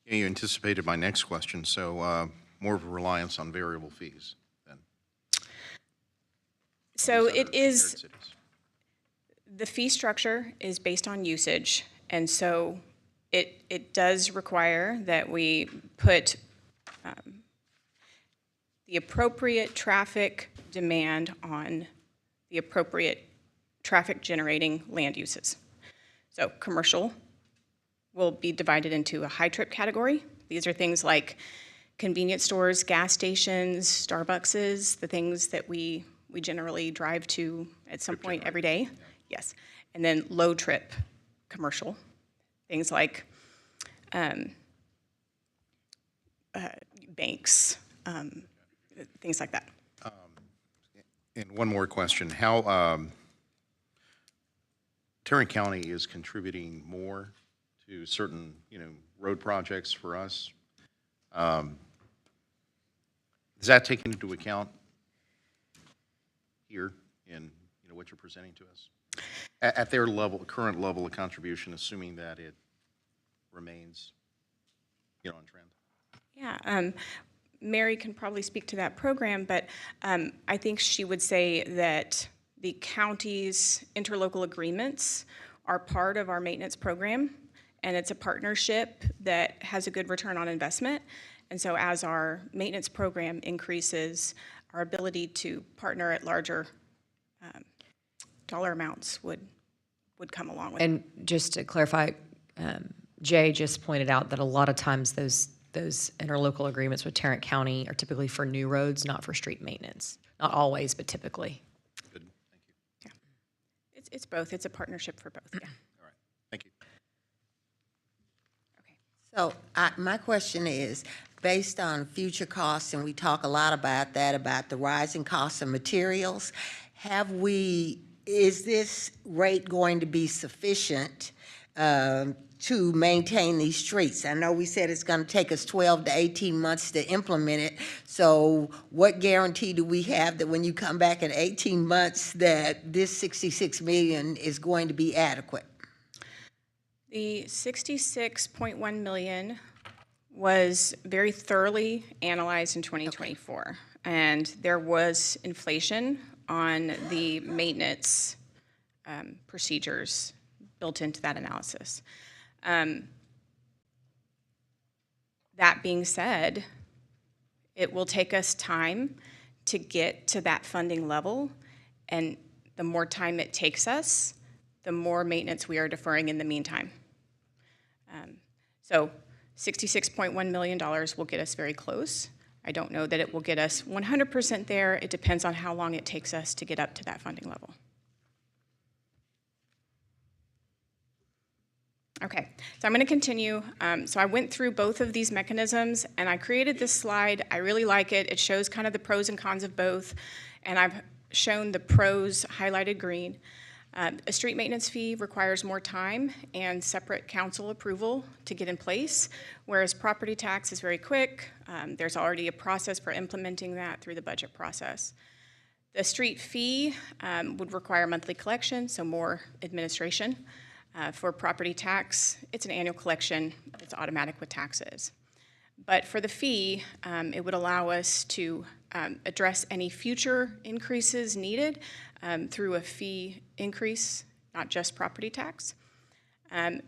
Yeah, you anticipated my next question, so more of a reliance on variable fees then. So these other it is, compared cities. the fee structure is based on usage, and so it does require that we put the appropriate traffic demand on the appropriate traffic generating land uses. So commercial will be divided into a high trip category. These are things like convenience stores, gas stations, Starbuckses, the things that we generally drive to at some point every day. Yes. And then low trip commercial, things like banks, things like that. And one more question. How, Tarrant County is contributing more to certain, road projects for us. Is that taken into account here in, what you're presenting to us? At their level, current level of contribution, assuming that it remains, on trend? Yeah, Mary can probably speak to that program, but I think she would say that the county's interlocal agreements are part of our maintenance program, and it's a partnership that has a good return on investment. And so as our maintenance program increases, our ability to partner at larger dollar amounts would come along with it. And just to clarify, Jay just pointed out that a lot of times those interlocal agreements with Tarrant County are typically for new roads, not for street maintenance. Not always, but typically. Good, thank you. Yeah. It's both. It's a partnership for both, yeah. All right, thank you. So my question is, based on future costs, and we talk a lot about that, about the rising costs of materials, is this rate going to be sufficient to maintain these streets? I know we said it's going to take us 12 to 18 months to implement it, so what guarantee do we have that when you come back in 18 months that this 66 million is going to be adequate? The 66.1 million was very thoroughly analyzed in 2024, and there was inflation on the maintenance procedures built into that analysis. That being said, it will take us time to get to that funding level, and the more time it takes us, the more maintenance we are deferring in the meantime. So $66.1 million will get us very close. I don't know that it will get us 100% there. It depends on how long it takes us to get up to that funding level. Okay, so I'm going to continue. So I went through both of these mechanisms, and I created this slide. I really like it. It shows kind of the pros and cons of both, and I've shown the pros highlighted green. A street maintenance fee requires more time and separate council approval to get in place, whereas property tax is very quick. There's already a process for implementing that through the budget process. The street fee would require monthly collection, so more administration. For property tax, it's an annual collection. It's automatic with taxes. But for the fee, it would allow us to address any future increases needed through a fee increase, not just property tax. And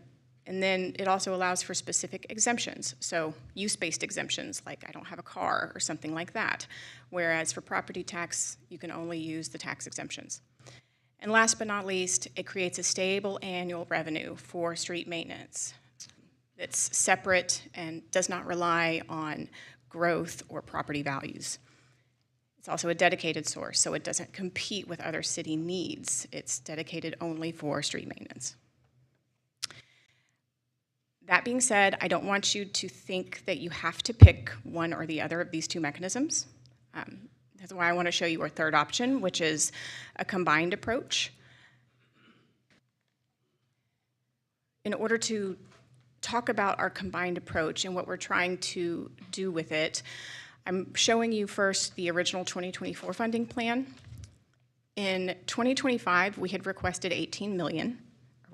then it also allows for specific exemptions, so use-based exemptions, like I don't have a car or something like that, whereas for property tax, you can only use the tax exemptions. And last but not least, it creates a stable annual revenue for street maintenance that's separate and does not rely on growth or property values. It's also a dedicated source, so it doesn't compete with other city needs. It's dedicated only for street maintenance. That being said, I don't want you to think that you have to pick one or the other of these two mechanisms. That's why I want to show you our third option, which is a combined approach. In order to talk about our combined approach and what we're trying to do with it, I'm showing you first the original 2024 funding plan. In 2025, we had requested $18 million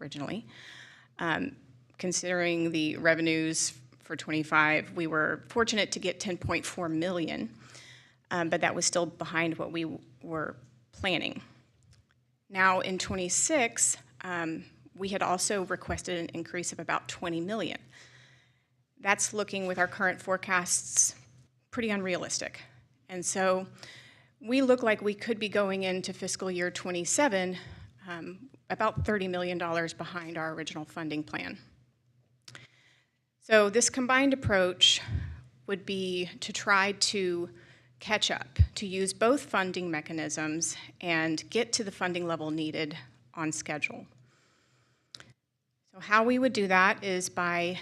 originally. Considering the revenues for 25, we were fortunate to get $10.4 million, but that was still behind what we were planning. Now in 26, we had also requested an increase of about $20 million. That's looking with our current forecasts pretty unrealistic. And so we look like we could be going into fiscal year 27 about $30 million behind our original funding plan. So this combined approach would be to try to catch up, to use both funding mechanisms and get to the funding level needed on schedule. So how we would do that is by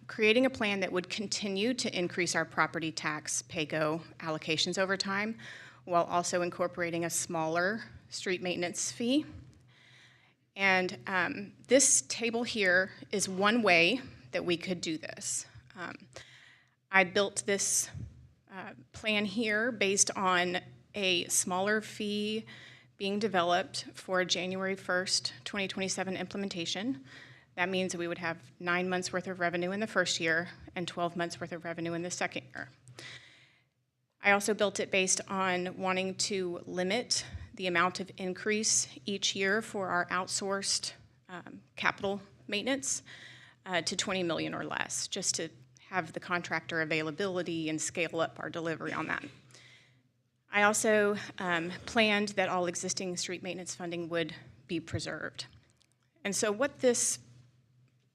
creating a plan that would continue to increase our property tax PAYGO allocations over time, while also incorporating a smaller street maintenance fee. And this table here is one way that we could do this. I built this plan here based on a smaller fee being developed for January 1st, 2027 implementation. That means that we would have 9 months worth of revenue in the first year and 12 months worth of revenue in the second year. I also built it based on wanting to limit the amount of increase each year for our outsourced capital maintenance to $20 million or less, just to have the contractor availability and scale up our delivery on that. I also planned that all existing street maintenance funding would be preserved. And so what this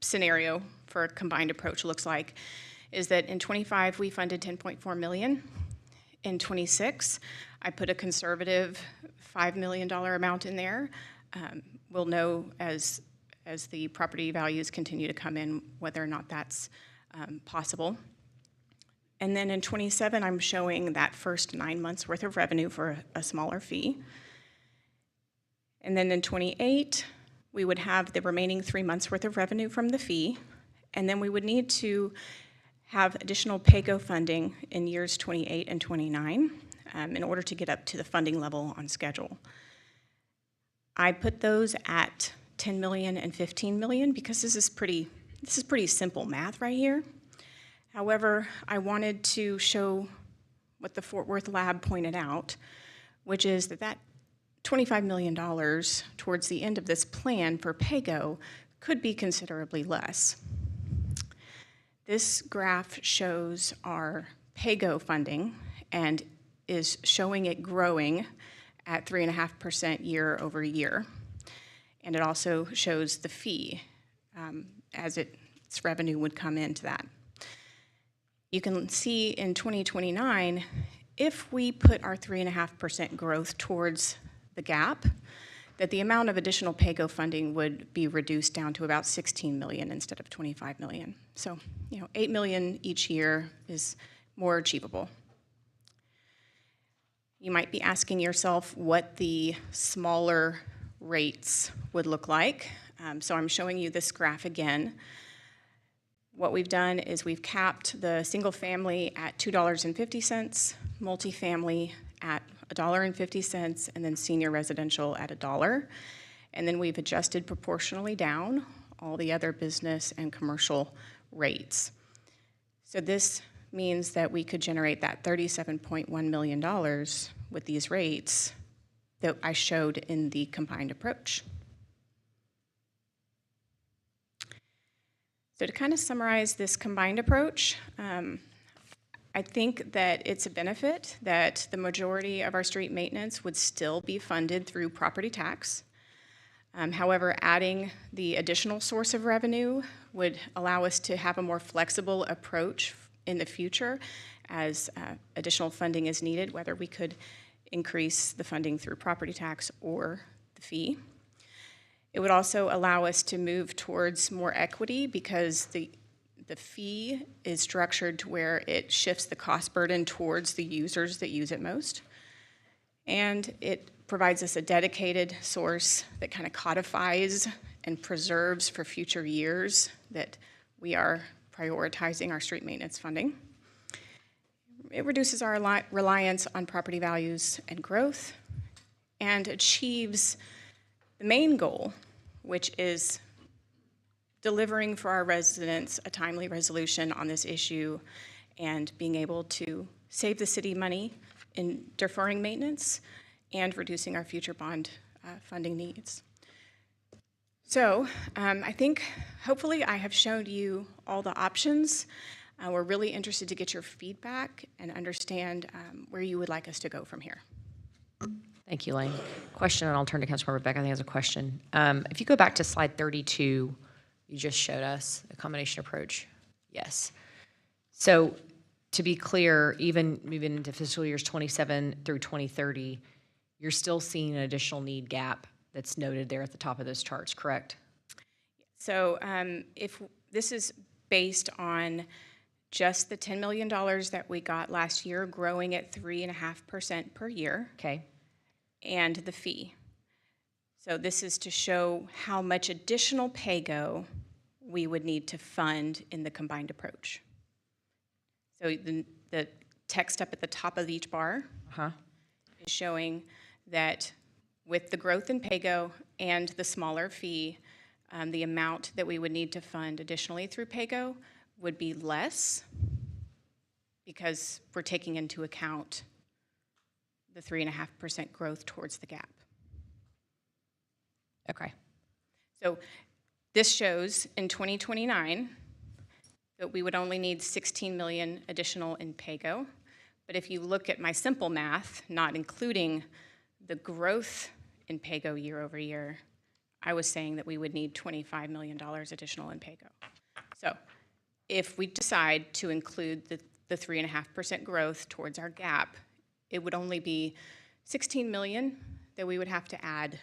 scenario for a combined approach looks like is that in 25 we funded $10.4 million. In 26, I put a conservative $5 million amount in there. We'll know as the property values continue to come in whether or not that's possible. And then in 27, I'm showing that first 9 months worth of revenue for a smaller fee. And then in 28, we would have the remaining 3 months worth of revenue from the fee. And then we would need to have additional PAYGO funding in years 28 and 29 in order to get up to the funding level on schedule. I put those at $10 million and $15 million because this is pretty simple math right here. However, I wanted to show what the Fort Worth lab pointed out, which is that $25 million towards the end of this plan for PAYGO could be considerably less. This graph shows our PAYGO funding and is showing it growing at 3.5% year over year. And it also shows the fee as its revenue would come into that. You can see in 2029, if we put our 3.5% growth towards the gap, that the amount of additional PAYGO funding would be reduced down to about 16 million instead of 25 million. So, 8 million each year is more achievable. You might be asking yourself what the smaller rates would look like. So I'm showing you this graph again. What we've done is we've capped the single family at $2.50, multifamily at $1.50, and then senior residential at $1. And then we've adjusted proportionally down all the other business and commercial rates. So this means that we could generate that $37.1 million with these rates that I showed in the combined approach. So to kind of summarize this combined approach, I think that it's a benefit that the majority of our street maintenance would still be funded through property tax. However, adding the additional source of revenue would allow us to have a more flexible approach in the future as additional funding is needed, whether we could increase the funding through property tax or the fee. It would also allow us to move towards more equity because the fee is structured to where it shifts the cost burden towards the users that use it most. And it provides us a dedicated source that kind of codifies and preserves for future years that we are prioritizing our street maintenance funding. It reduces our reliance on property values and growth and achieves the main goal, which is delivering for our residents a timely resolution on this issue and being able to save the city money in deferring maintenance and reducing our future bond funding needs. So I think hopefully I have showed you all the options. We're really interested to get your feedback and understand where you would like us to go from here. Thank you, Lane. Question, and I'll turn to Councilmember Beck. I think has a question. If you go back to slide 32, you just showed us a combination approach. Yes. So to be clear, even moving into fiscal years 27 through 2030, you're still seeing an additional need gap that's noted there at the top of those charts, correct? So if this is based on just the $10 million that we got last year, growing at 3.5% per year. Okay. And the fee. So this is to show how much additional PAYGO we would need to fund in the combined approach. So the text up at the top of each bar is showing that with the growth in PAYGO and the smaller fee, the amount that we would need to fund additionally through PAYGO would be less because we're taking into account the 3.5% growth towards the gap. Okay. So this shows in 2029 that we would only need 16 million additional in PAYGO. But if you look at my simple math, not including the growth in PAYGO year over year, I was saying that we would need $25 million additional in PAYGO. So if we decide to include the 3.5% growth towards our gap, it would only be 16 million that we would have to add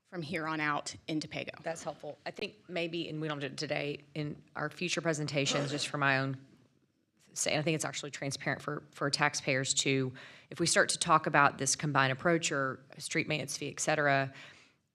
from here on out into PAYGO. That's helpful. I think maybe, and we don't do it today, in our future presentations, just for my own sake, I think it's actually transparent for taxpayers too, if we start to talk about this combined approach or street maintenance fee, et cetera,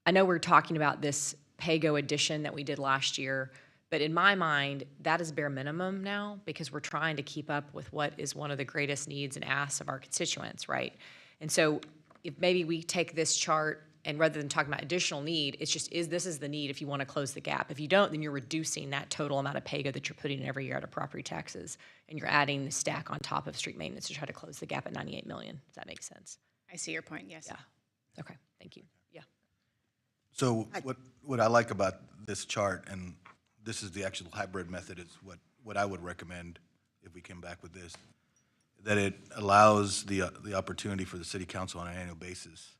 I know we're talking about this PAYGO addition that we did last year, but in my mind, that is bare minimum now because we're trying to keep up with what is one of the greatest needs and asks of our constituents, right? And so if maybe we take this chart and rather than talking about additional need, it's just, this is the need if you want to close the gap. If you don't, then you're reducing that total amount of PAYGO that you're putting in every year out of property taxes, and you're adding the stack on top of street maintenance to try to close the gap at 98 million. Does that make sense? I see your point, yes. Yeah. Okay, thank you. Yeah. So what I like about this chart, and this is the actual hybrid method, is what I would recommend if we came back with this, that it allows the opportunity for the city council on an annual basis,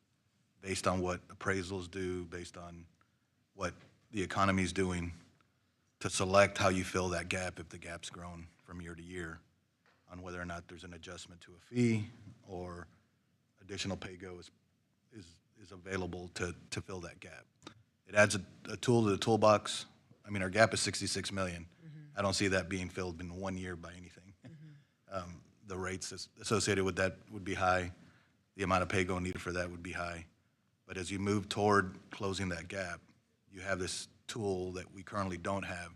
based on what appraisals do, based on what the economy's doing, to select how you fill that gap if the gap's grown from year to year, on whether or not there's an adjustment to a fee or additional PAYGO is available to fill that gap. It adds a tool to the toolbox. I mean, our gap is 66 million. I don't see that being filled in 1 year by anything. The rates associated with that would be high. The amount of pay-go needed for that would be high. But as you move toward closing that gap, you have this tool that we currently don't have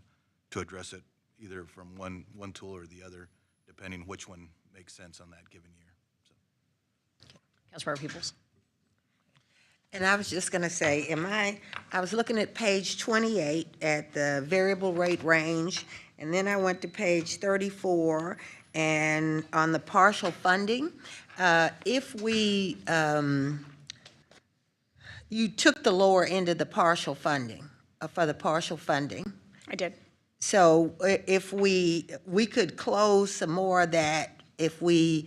to address it, either from one tool or the other, depending which one makes sense on that given year. Councilmember Peoples. And I was just going to say, I was looking at page 28 at the variable rate range, and then I went to page 34 and on the partial funding. If we, you took the lower end of the partial funding, for the partial funding. I did. So if we could close some more of that if we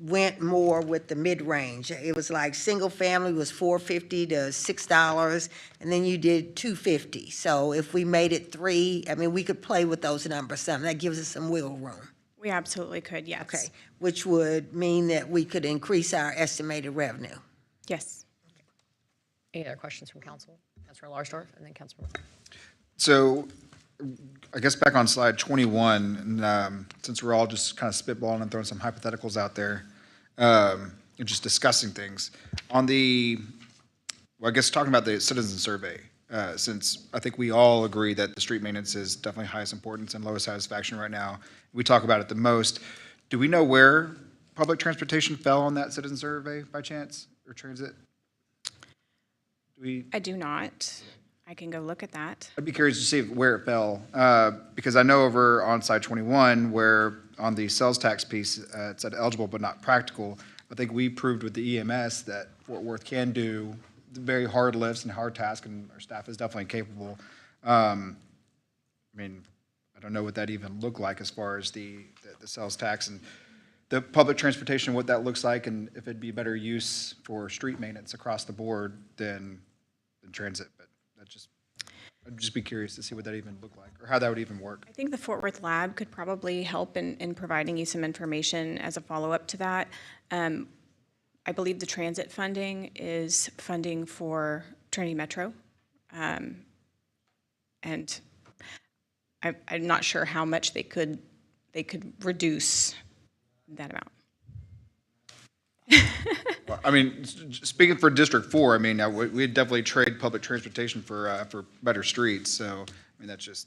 went more with the mid-range. It was like single family was $4.50 to $6, and then you did $2.50. So if we made it 3, I mean, we could play with those numbers some. That gives us some wiggle room. We absolutely could, yes. Okay, which would mean that we could increase our estimated revenue. Yes. Any other questions from council? Councilor Larsdorf and then Councilor. So I guess back on slide 21, and since we're all just kind of spitballing and throwing some hypotheticals out there, and just discussing things, on the, well, I guess talking about the citizen survey, since I think we all agree that the street maintenance is definitely highest importance and lowest satisfaction right now, we talk about it the most. Do we know where public transportation fell on that citizen survey by chance, or transit? I do not. I can go look at that. I'd be curious to see where it fell, because I know over on side 21, where on the sales tax piece, it said eligible but not practical. I think we proved with the EMS that Fort Worth can do the very hard lifts and hard tasks, and our staff is definitely capable. I mean, I don't know what that even looked like as far as the sales tax and the public transportation, what that looks like, and if it'd be better use for street maintenance across the board than transit. But I'd just be curious to see what that even looked like, or how that would even work. I think the Fort Worth Lab could probably help in providing you some information as a follow-up to that. I believe the transit funding is funding for Trinity Metro. And I'm not sure how much they could reduce that amount. Well, I mean, speaking for District 4, I mean, we'd definitely trade public transportation for better streets. So, I mean, that's just,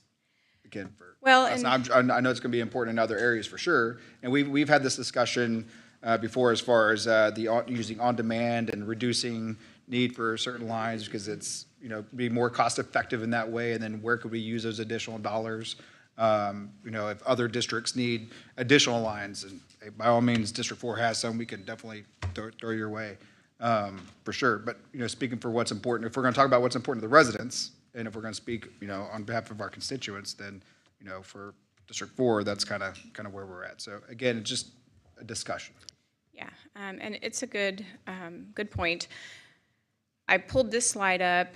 again, for us. I know it's going to be important in other areas for sure. And we've had this discussion before as far as using on-demand and reducing need for certain lines because it's, be more cost-effective in that way. And then where could we use those additional dollars? If other districts need additional lines, and by all means, District 4 has some, we can definitely throw your way, for sure. But, speaking for what's important, if we're going to talk about what's important to the residents, and if we're going to speak, on behalf of our constituents, then, for District 4, that's kind of where we're at. So again, it's just a discussion. Yeah, and it's a good point. I pulled this slide up.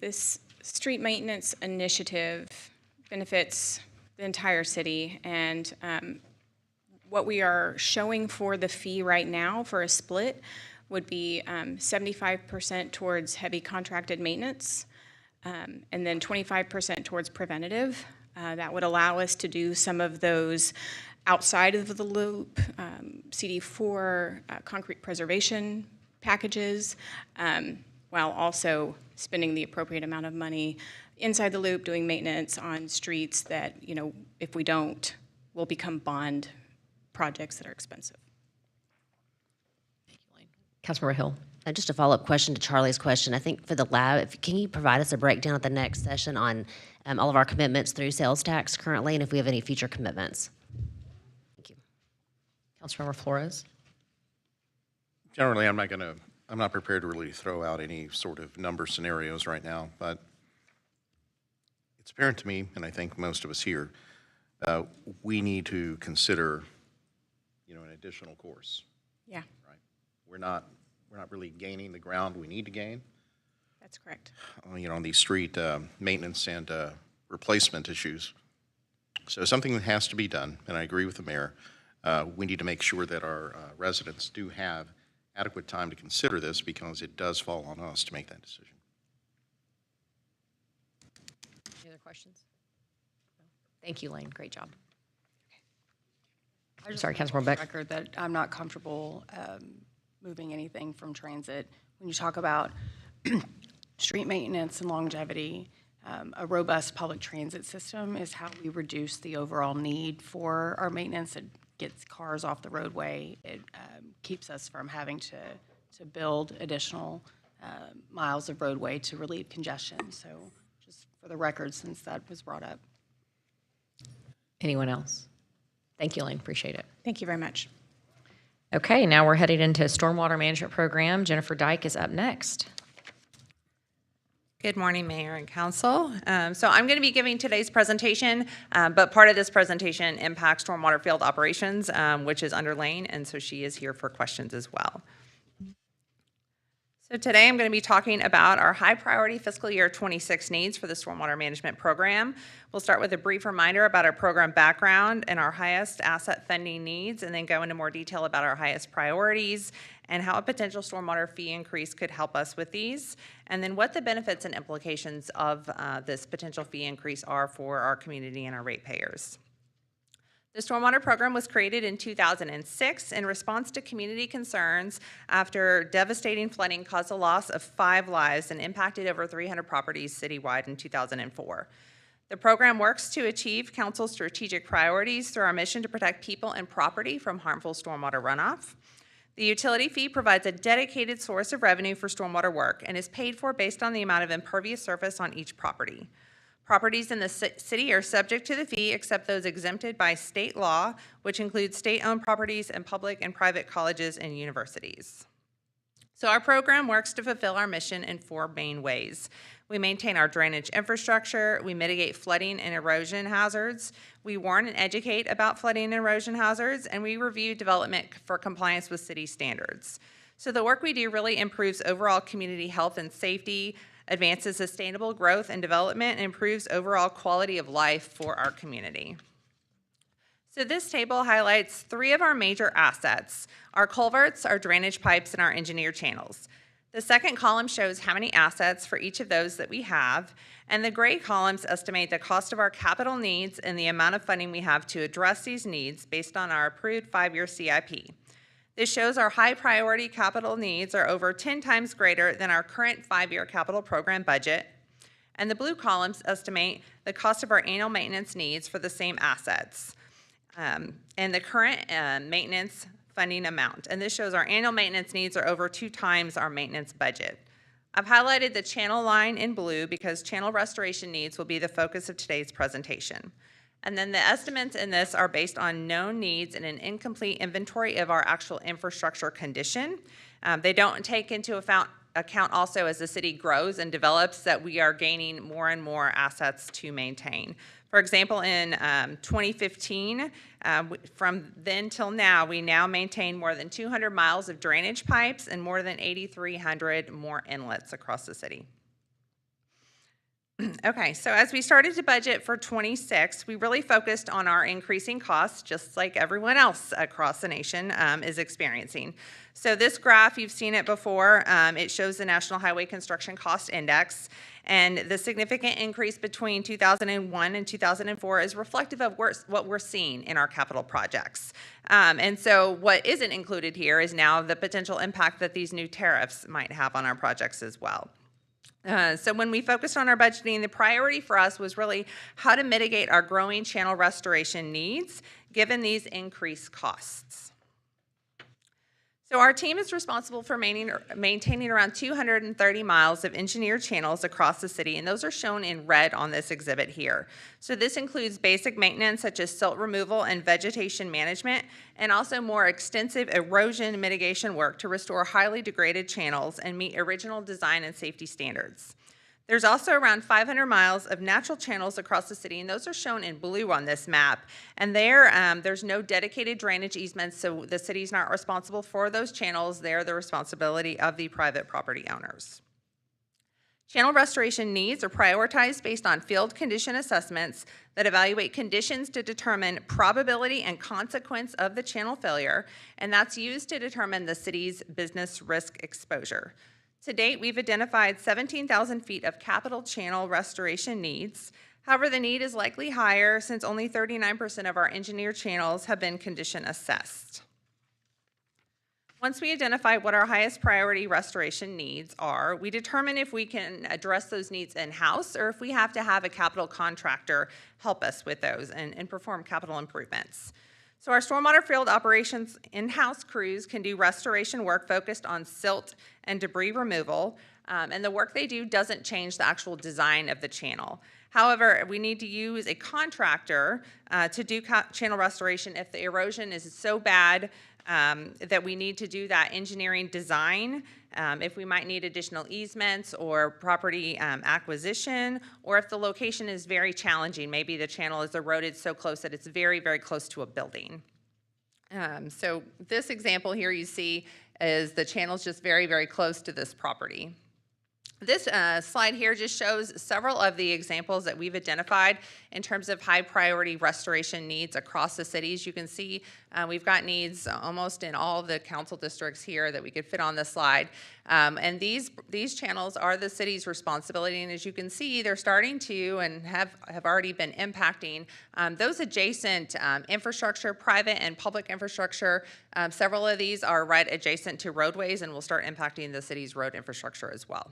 This street maintenance initiative benefits the entire city, and what we are showing for the fee right now for a split would be 75% towards heavy contracted maintenance, and then 25% towards preventative. That would allow us to do some of those outside of the loop, CD4 concrete preservation packages, while also spending the appropriate amount of money inside the loop doing maintenance on streets that, if we don't, will become bond projects that are expensive. Councilmember Hill. Just a follow-up question to Charlie's question. I think for the lab, can you provide us a breakdown at the next session on all of our commitments through sales tax currently, and if we have any future commitments? Thank you. Councilmember Flores. Generally, I'm not prepared to really throw out any sort of number scenarios right now, but it's apparent to me, and I think most of us here, we need to consider, an additional course. Yeah. Right. We're not really gaining the ground we need to gain. That's correct. On these street maintenance and replacement issues. So something that has to be done, and I agree with the mayor. We need to make sure that our residents do have adequate time to consider this because it does fall on us to make that decision. Any other questions? Thank you, Lane. Great job. I just Sorry, want to Councilmember Beck. record that I'm not comfortable moving anything from transit. When you talk about street maintenance and longevity, a robust public transit system is how we reduce the overall need for our maintenance. It gets cars off the roadway. It keeps us from having to build additional miles of roadway to relieve congestion. So just for the record, since that was brought up. Anyone else? Thank you, Lane. Appreciate it. Thank you very much. Okay, now we're headed into Stormwater Management Program. Jennifer Dyke is up next. Good morning, Mayor and Council. So I'm going to be giving today's presentation, but part of this presentation impacts stormwater field operations, which is under Lane, and so she is here for questions as well. So today I'm going to be talking about our high priority fiscal year 26 needs for the Stormwater Management Program. We'll start with a brief reminder about our program background and our highest asset funding needs, and then go into more detail about our highest priorities and how a potential stormwater fee increase could help us with these, and then what the benefits and implications of this potential fee increase are for our community and our ratepayers. The Stormwater Program was created in 2006 in response to community concerns after devastating flooding caused the loss of 5 lives and impacted over 300 properties citywide in 2004. The program works to achieve Council's strategic priorities through our mission to protect people and property from harmful stormwater runoff. The utility fee provides a dedicated source of revenue for stormwater work and is paid for based on the amount of impervious surface on each property. Properties in the city are subject to the fee except those exempted by state law, which includes state-owned properties and public and private colleges and universities. So our program works to fulfill our mission in 4 main ways. We maintain our drainage infrastructure, we mitigate flooding and erosion hazards, we warn and educate about flooding and erosion hazards, and we review development for compliance with city standards. So the work we do really improves overall community health and safety, advances sustainable growth and development, and improves overall quality of life for our community. So this table highlights 3 of our major assets: our culverts, our drainage pipes, and our engineered channels. The second column shows how many assets for each of those that we have, and the gray columns estimate the cost of our capital needs and the amount of funding we have to address these needs based on our approved 5-year CIP. This shows our high priority capital needs are over 10 times greater than our current 5-year capital program budget. And the blue columns estimate the cost of our annual maintenance needs for the same assets and the current maintenance funding amount. And this shows our annual maintenance needs are over 2 times our maintenance budget. I've highlighted the channel line in blue because channel restoration needs will be the focus of today's presentation. And then the estimates in this are based on known needs and an incomplete inventory of our actual infrastructure condition. They don't take into account also as the city grows and develops that we are gaining more and more assets to maintain. For example, in 2015, from then till now, we now maintain more than 200 miles of drainage pipes and more than 8,300 more inlets across the city. Okay, so as we started to budget for 26, we really focused on our increasing costs, just like everyone else across the nation is experiencing. So this graph, you've seen it before, it shows the National Highway Construction Cost Index, and the significant increase between 2001 and 2004 is reflective of what we're seeing in our capital projects. And so what isn't included here is now the potential impact that these new tariffs might have on our projects as well. So when we focused on our budgeting, the priority for us was really how to mitigate our growing channel restoration needs given these increased costs. So our team is responsible for maintaining around 230 miles of engineered channels across the city, and those are shown in red on this exhibit here. So this includes basic maintenance such as silt removal and vegetation management, and also more extensive erosion mitigation work to restore highly degraded channels and meet original design and safety standards. There's also around 500 miles of natural channels across the city, and those are shown in blue on this map. And there's no dedicated drainage easements, so the city's not responsible for those channels. They're the responsibility of the private property owners. Channel restoration needs are prioritized based on field condition assessments that evaluate conditions to determine probability and consequence of the channel failure, and that's used to determine the city's business risk exposure. To date, we've identified 17,000 feet of capital channel restoration needs. However, the need is likely higher since only 39% of our engineered channels have been condition assessed. Once we identify what our highest priority restoration needs are, we determine if we can address those needs in-house or if we have to have a capital contractor help us with those and perform capital improvements. So our stormwater field operations in-house crews can do restoration work focused on silt and debris removal, and the work they do doesn't change the actual design of the channel. However, we need to use a contractor to do channel restoration if the erosion is so bad that we need to do that engineering design, if we might need additional easements or property acquisition, or if the location is very challenging. Maybe the channel is eroded so close that it's very, very close to a building. So this example here you see is the channel's just very, very close to this property. This slide here just shows several of the examples that we've identified in terms of high priority restoration needs across the cities. You can see we've got needs almost in all of the council districts here that we could fit on this slide. And these channels are the city's responsibility, and as you can see, they're starting to and have already been impacting those adjacent infrastructure, private and public infrastructure. Several of these are right adjacent to roadways and will start impacting the city's road infrastructure as well.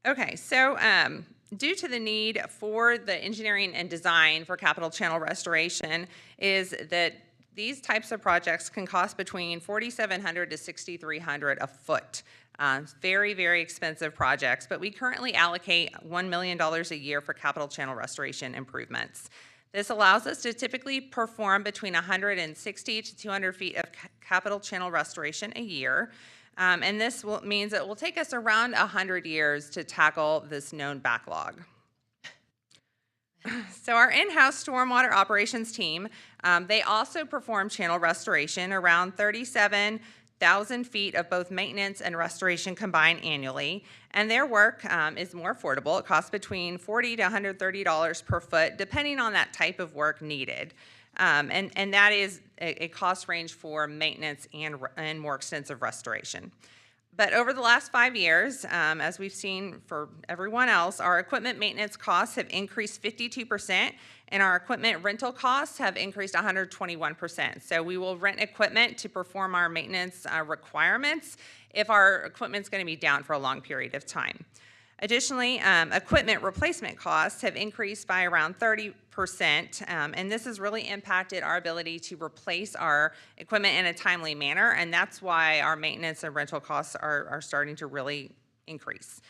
Okay, so due to the need for the engineering and design for capital channel restoration is that these types of projects can cost between $4,700 to $6,300 a foot. Very, very expensive projects, but we currently allocate $1 million a year for capital channel restoration improvements. This allows us to typically perform between 160 to 200 feet of capital channel restoration a year. And this means it will take us around 100 years to tackle this known backlog. So our in-house stormwater operations team, they also perform channel restoration around 37,000 feet of both maintenance and restoration combined annually. And their work is more affordable. It costs between $40 to $130 per foot, depending on that type of work needed. And that is a cost range for maintenance and more extensive restoration. But over the last 5 years, as we've seen for everyone else, our equipment maintenance costs have increased 52%, and our equipment rental costs have increased 121%. So we will rent equipment to perform our maintenance requirements if our equipment's going to be down for a long period of time. Additionally, equipment replacement costs have increased by around 30%, and this has really impacted our ability to replace our equipment in a timely manner, and that's why our maintenance and rental costs are starting to really increase.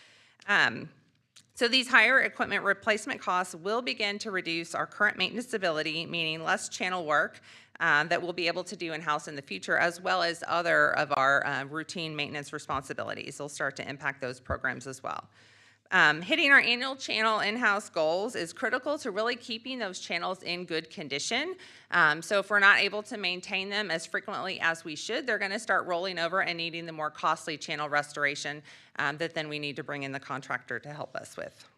So these higher equipment replacement costs will begin to reduce our current maintenance ability, meaning less channel work that we'll be able to do in-house in the future, as well as other of our routine maintenance responsibilities. They'll start to impact those programs as well. Hitting our annual channel in-house goals is critical to really keeping those channels in good condition. So if we're not able to maintain them as frequently as we should, they're going to start rolling over and needing the more costly channel restoration that then we need to bring in the contractor to help us with.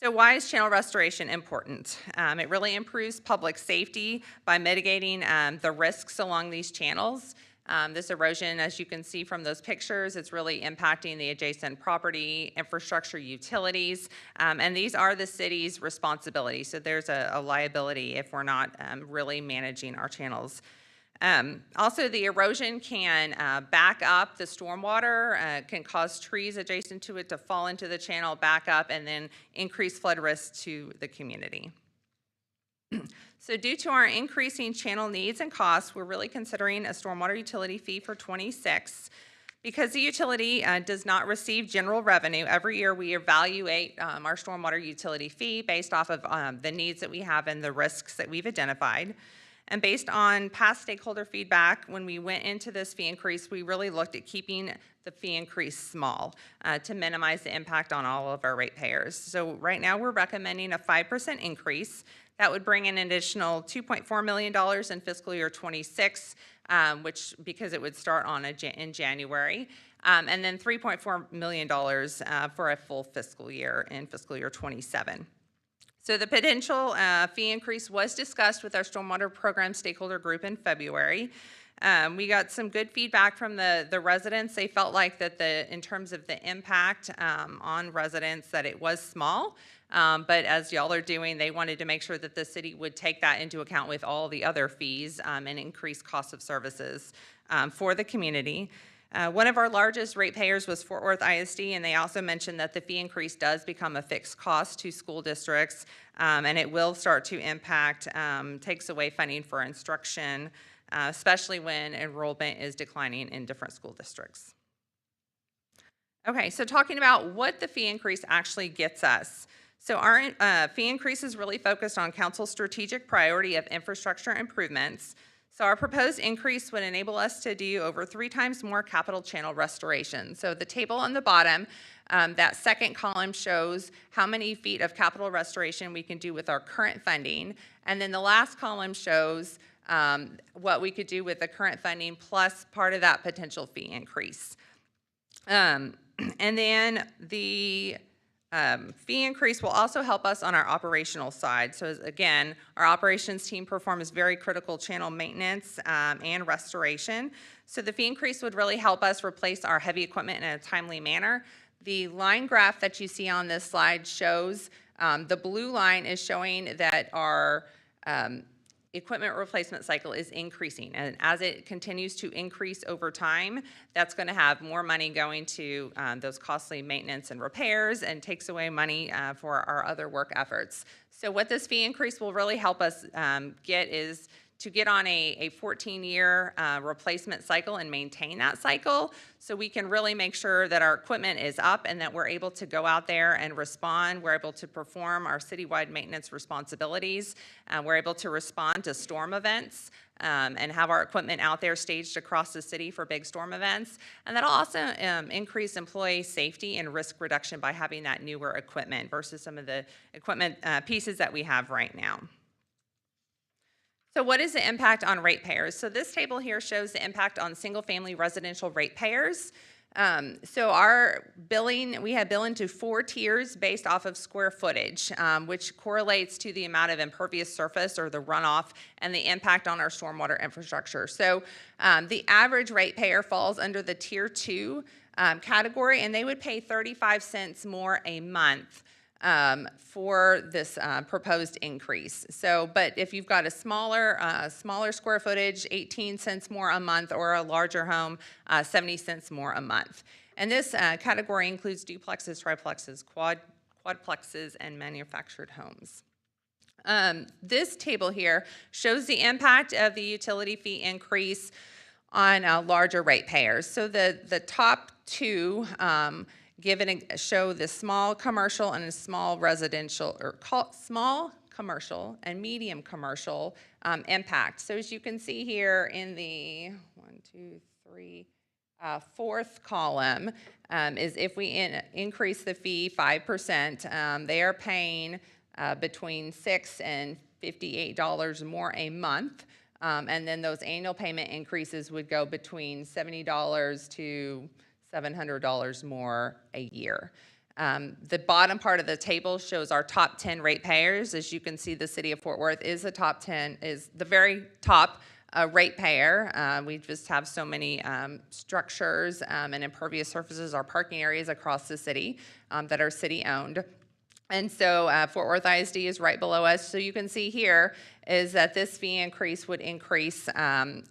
So why is channel restoration important? It really improves public safety by mitigating the risks along these channels. This erosion, as you can see from those pictures, it's really impacting the adjacent property, infrastructure, utilities, and these are the city's responsibility. So there's a liability if we're not really managing our channels. Also, the erosion can back up the stormwater, can cause trees adjacent to it to fall into the channel, back up, and then increase flood risk to the community. So due to our increasing channel needs and costs, we're really considering a stormwater utility fee for '26. Because the utility does not receive general revenue, every year we evaluate our stormwater utility fee based off of the needs that we have and the risks that we've identified. And based on past stakeholder feedback, when we went into this fee increase, we really looked at keeping the fee increase small to minimize the impact on all of our ratepayers. So right now we're recommending a 5% increase. That would bring in an additional $2.4 million in fiscal year '26, which because it would start in January. and then $3.4 million for a full fiscal year in fiscal year 27. So the potential fee increase was discussed with our stormwater program stakeholder group in February. We got some good feedback from the residents. They felt like that in terms of the impact on residents, that it was small. But as y'all are doing, they wanted to make sure that the city would take that into account with all the other fees and increased cost of services for the community. One of our largest ratepayers was Fort Worth ISD, and they also mentioned that the fee increase does become a fixed cost to school districts, and it will start to impact, takes away funding for instruction, especially when enrollment is declining in different school districts. Okay, so talking about what the fee increase actually gets us. So our fee increase is really focused on council's strategic priority of infrastructure improvements. So our proposed increase would enable us to do over 3 times more capital channel restoration. So the table on the bottom, that second column shows how many feet of capital restoration we can do with our current funding. And then the last column shows what we could do with the current funding plus part of that potential fee increase. And then the fee increase will also help us on our operational side. So again, our operations team performs very critical channel maintenance and restoration. So the fee increase would really help us replace our heavy equipment in a timely manner. The line graph that you see on this slide shows, the blue line is showing that our equipment replacement cycle is increasing, and as it continues to increase over time, that's going to have more money going to those costly maintenance and repairs and takes away money for our other work efforts. So what this fee increase will really help us get is to get on a 14-year replacement cycle and maintain that cycle, so we can really make sure that our equipment is up and that we're able to go out there and respond. We're able to perform our citywide maintenance responsibilities. We're able to respond to storm events and have our equipment out there staged across the city for big storm events. And that'll also increase employee safety and risk reduction by having that newer equipment versus some of the equipment pieces that we have right now. So what is the impact on ratepayers? So this table here shows the impact on single-family residential ratepayers. So our billing, we have billing to 4 tiers based off of square footage, which correlates to the amount of impervious surface or the runoff and the impact on our stormwater infrastructure. So the average ratepayer falls under the tier 2 category, and they would pay 35 cents more a month for this proposed increase. So, but if you've got a smaller square footage, 18 cents more a month, or a larger home, 70 cents more a month. And this category includes duplexes, triplexes, quadplexes, and manufactured homes. This table here shows the impact of the utility fee increase on larger ratepayers. So the top 2 show the small commercial and small residential, or small commercial and medium commercial impact. So as you can see here in the 4th column is if we increase the fee 5%, they are paying between $6 and $58 more a month. And then those annual payment increases would go between $70 to $700 more a year. The bottom part of the table shows our top 10 ratepayers. As you can see, the city of Fort Worth is the top 10, is the very top ratepayer. We just have so many structures and impervious surfaces, our parking areas across the city that are city owned. And so Fort Worth ISD is right below us. So you can see here is that this fee increase would increase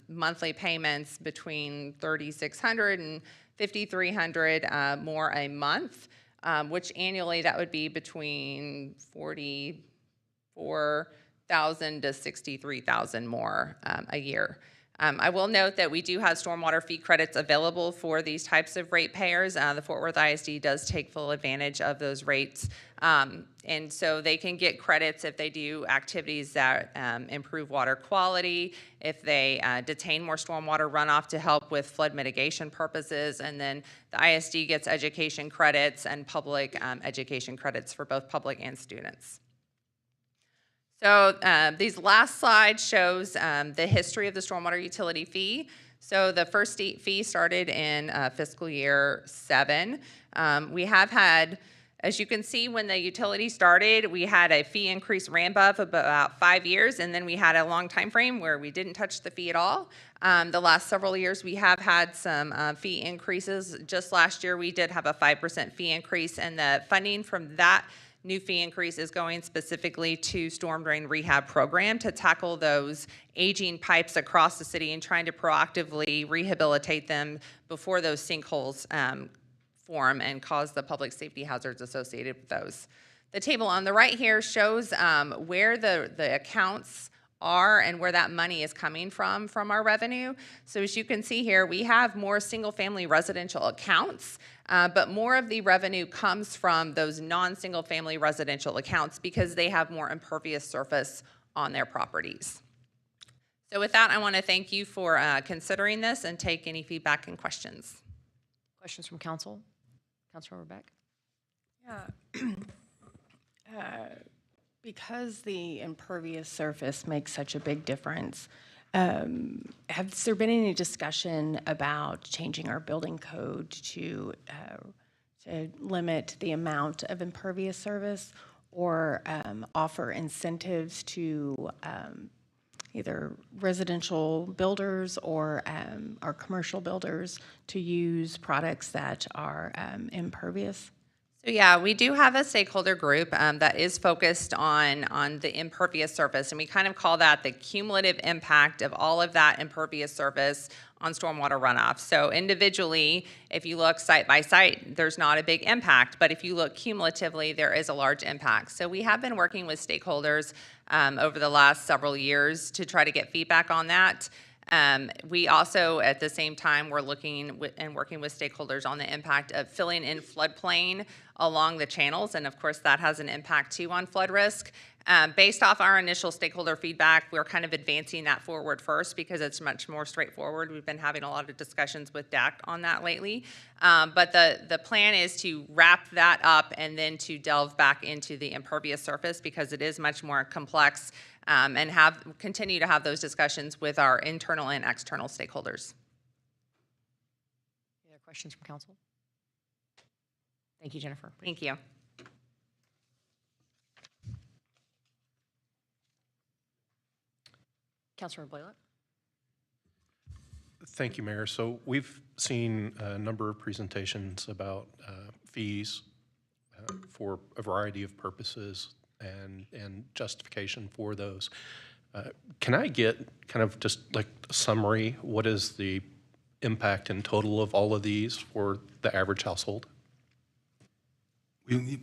monthly payments between $3,600 and $5,300 more a month, which annually that would be between $44,000 to $63,000 more a year. I will note that we do have stormwater fee credits available for these types of ratepayers. The Fort Worth ISD does take full advantage of those rates. And so they can get credits if they do activities that improve water quality, if they detain more stormwater runoff to help with flood mitigation purposes, and then the ISD gets education credits and public education credits for both public and students. So these last slide shows the history of the stormwater utility fee. So the first fee started in fiscal year 7. We have had, as you can see, when the utility started, we had a fee increase ramp up of about 5 years, and then we had a long time frame where we didn't touch the fee at all. The last several years, we have had some fee increases. Just last year, we did have a 5% fee increase, and the funding from that new fee increase is going specifically to storm drain rehab program to tackle those aging pipes across the city and trying to proactively rehabilitate them before those sinkholes form and cause the public safety hazards associated with those. The table on the right here shows where the accounts are and where that money is coming from our revenue. So as you can see here, we have more single-family residential accounts, but more of the revenue comes from those non-single-family residential accounts because they have more impervious surface on their properties. So with that, I want to thank you for considering this and take any feedback and questions. Questions from council? Councilmember Beck? Yeah. Because the impervious surface makes such a big difference, has there been any discussion about changing our building code to limit the amount of impervious surface or offer incentives to either residential builders or our commercial builders to use products that are impervious? So yeah, we do have a stakeholder group that is focused on the impervious surface, and we kind of call that the cumulative impact of all of that impervious surface on stormwater runoff. So individually, if you look site by site, there's not a big impact, but if you look cumulatively, there is a large impact. So we have been working with stakeholders over the last several years to try to get feedback on that. We also, at the same time, we're looking and working with stakeholders on the impact of filling in floodplain along the channels, and of course that has an impact too on flood risk. Based off our initial stakeholder feedback, we're kind of advancing that forward first because it's much more straightforward. We've been having a lot of discussions with DAC on that lately. But the plan is to wrap that up and then to delve back into the impervious surface because it is much more complex and continue to have those discussions with our internal and external stakeholders. Any other questions from council? Thank you, Jennifer. Thank you. Councilor Blalock? Thank you, Mayor. So we've seen a number of presentations about fees for a variety of purposes and justification for those. Can I get kind of just like a summary? What is the impact in total of all of these for the average household?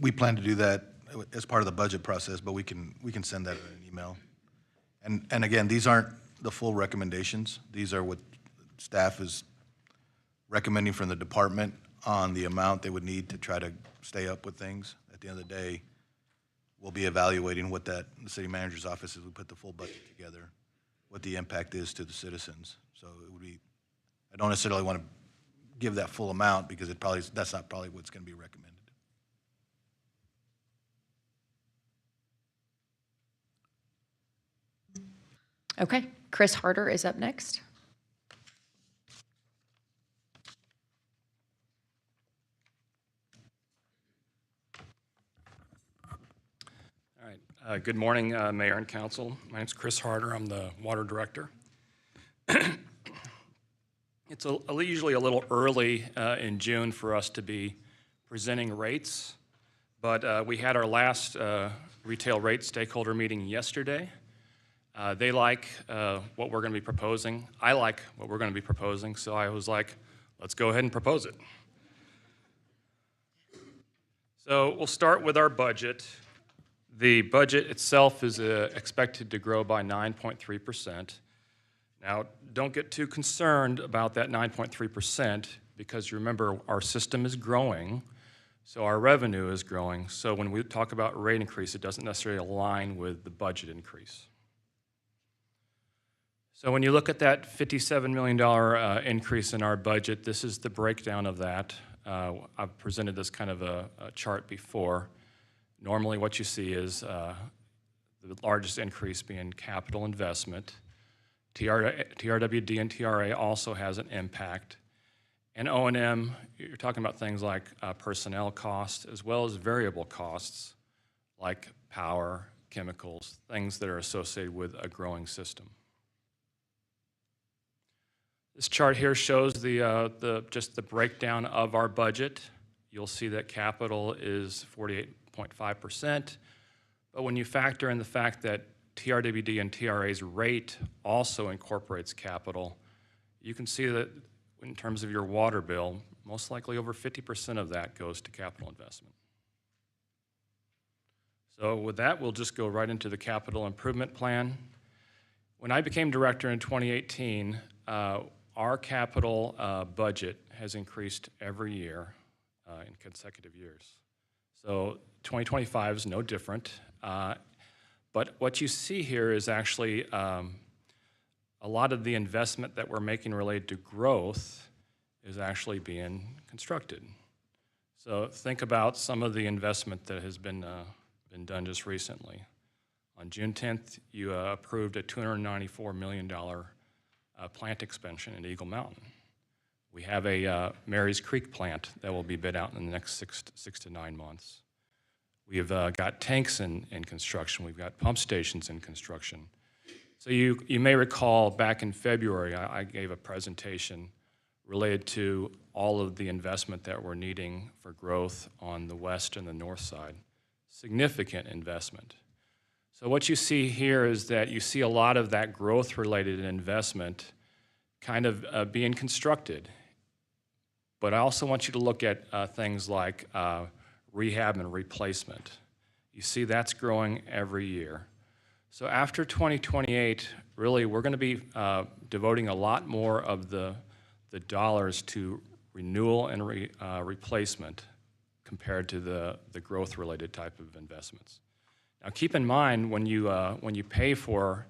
We plan to do that as part of the budget process, but we can send that in an email. And again, these aren't the full recommendations. These are what staff is recommending from the department on the amount they would need to try to stay up with things. At the end of the day, we'll be evaluating what the city manager's office, as we put the full budget together, what the impact is to the citizens. So it would be, I don't necessarily want to give that full amount because that's not probably what's going to be recommended. Okay, Chris Harder is up next. All right. Good morning, Mayor and Council. My name's Chris Harder. I'm the Water Director. It's usually a little early in June for us to be presenting rates, but we had our last retail rate stakeholder meeting yesterday. They like what we're going to be proposing. I like what we're going to be proposing, so I was like, let's go ahead and propose it. So we'll start with our budget. The budget itself is expected to grow by 9.3%. Now, don't get too concerned about that 9.3% because you remember our system is growing, so our revenue is growing. So when we talk about rate increase, it doesn't necessarily align with the budget increase. So when you look at that $57 million increase in our budget, this is the breakdown of that. I've presented this kind of a chart before. Normally what you see is the largest increase being capital investment. TRWD and TRA also has an impact. And O&M, you're talking about things like personnel costs as well as variable costs like power, chemicals, things that are associated with a growing system. This chart here shows just the breakdown of our budget. You'll see that capital is 48.5%, but when you factor in the fact that TRWD and TRA's rate also incorporates capital, you can see that in terms of your water bill, most likely over 50% of that goes to capital investment. So with that, we'll just go right into the capital improvement plan. When I became director in 2018, our capital budget has increased every year in consecutive years. So 2025 is no different. But what you see here is actually a lot of the investment that we're making related to growth is actually being constructed. So think about some of the investment that has been done just recently. On June 10th, you approved a $294 million plant expansion in Eagle Mountain. We have a Marys Creek plant that will be bid out in the next six to 9 months. We've got tanks in construction. We've got pump stations in construction. So you may recall back in February, I gave a presentation related to all of the investment that we're needing for growth on the west and the north side. Significant investment. So what you see here is that you see a lot of that growth-related investment kind of being constructed. But I also want you to look at things like rehab and replacement. You see that's growing every year. So after 2028, really, we're going to be devoting a lot more of the dollars to renewal and replacement compared to the growth-related type of investments. Now, keep in mind, when you pay for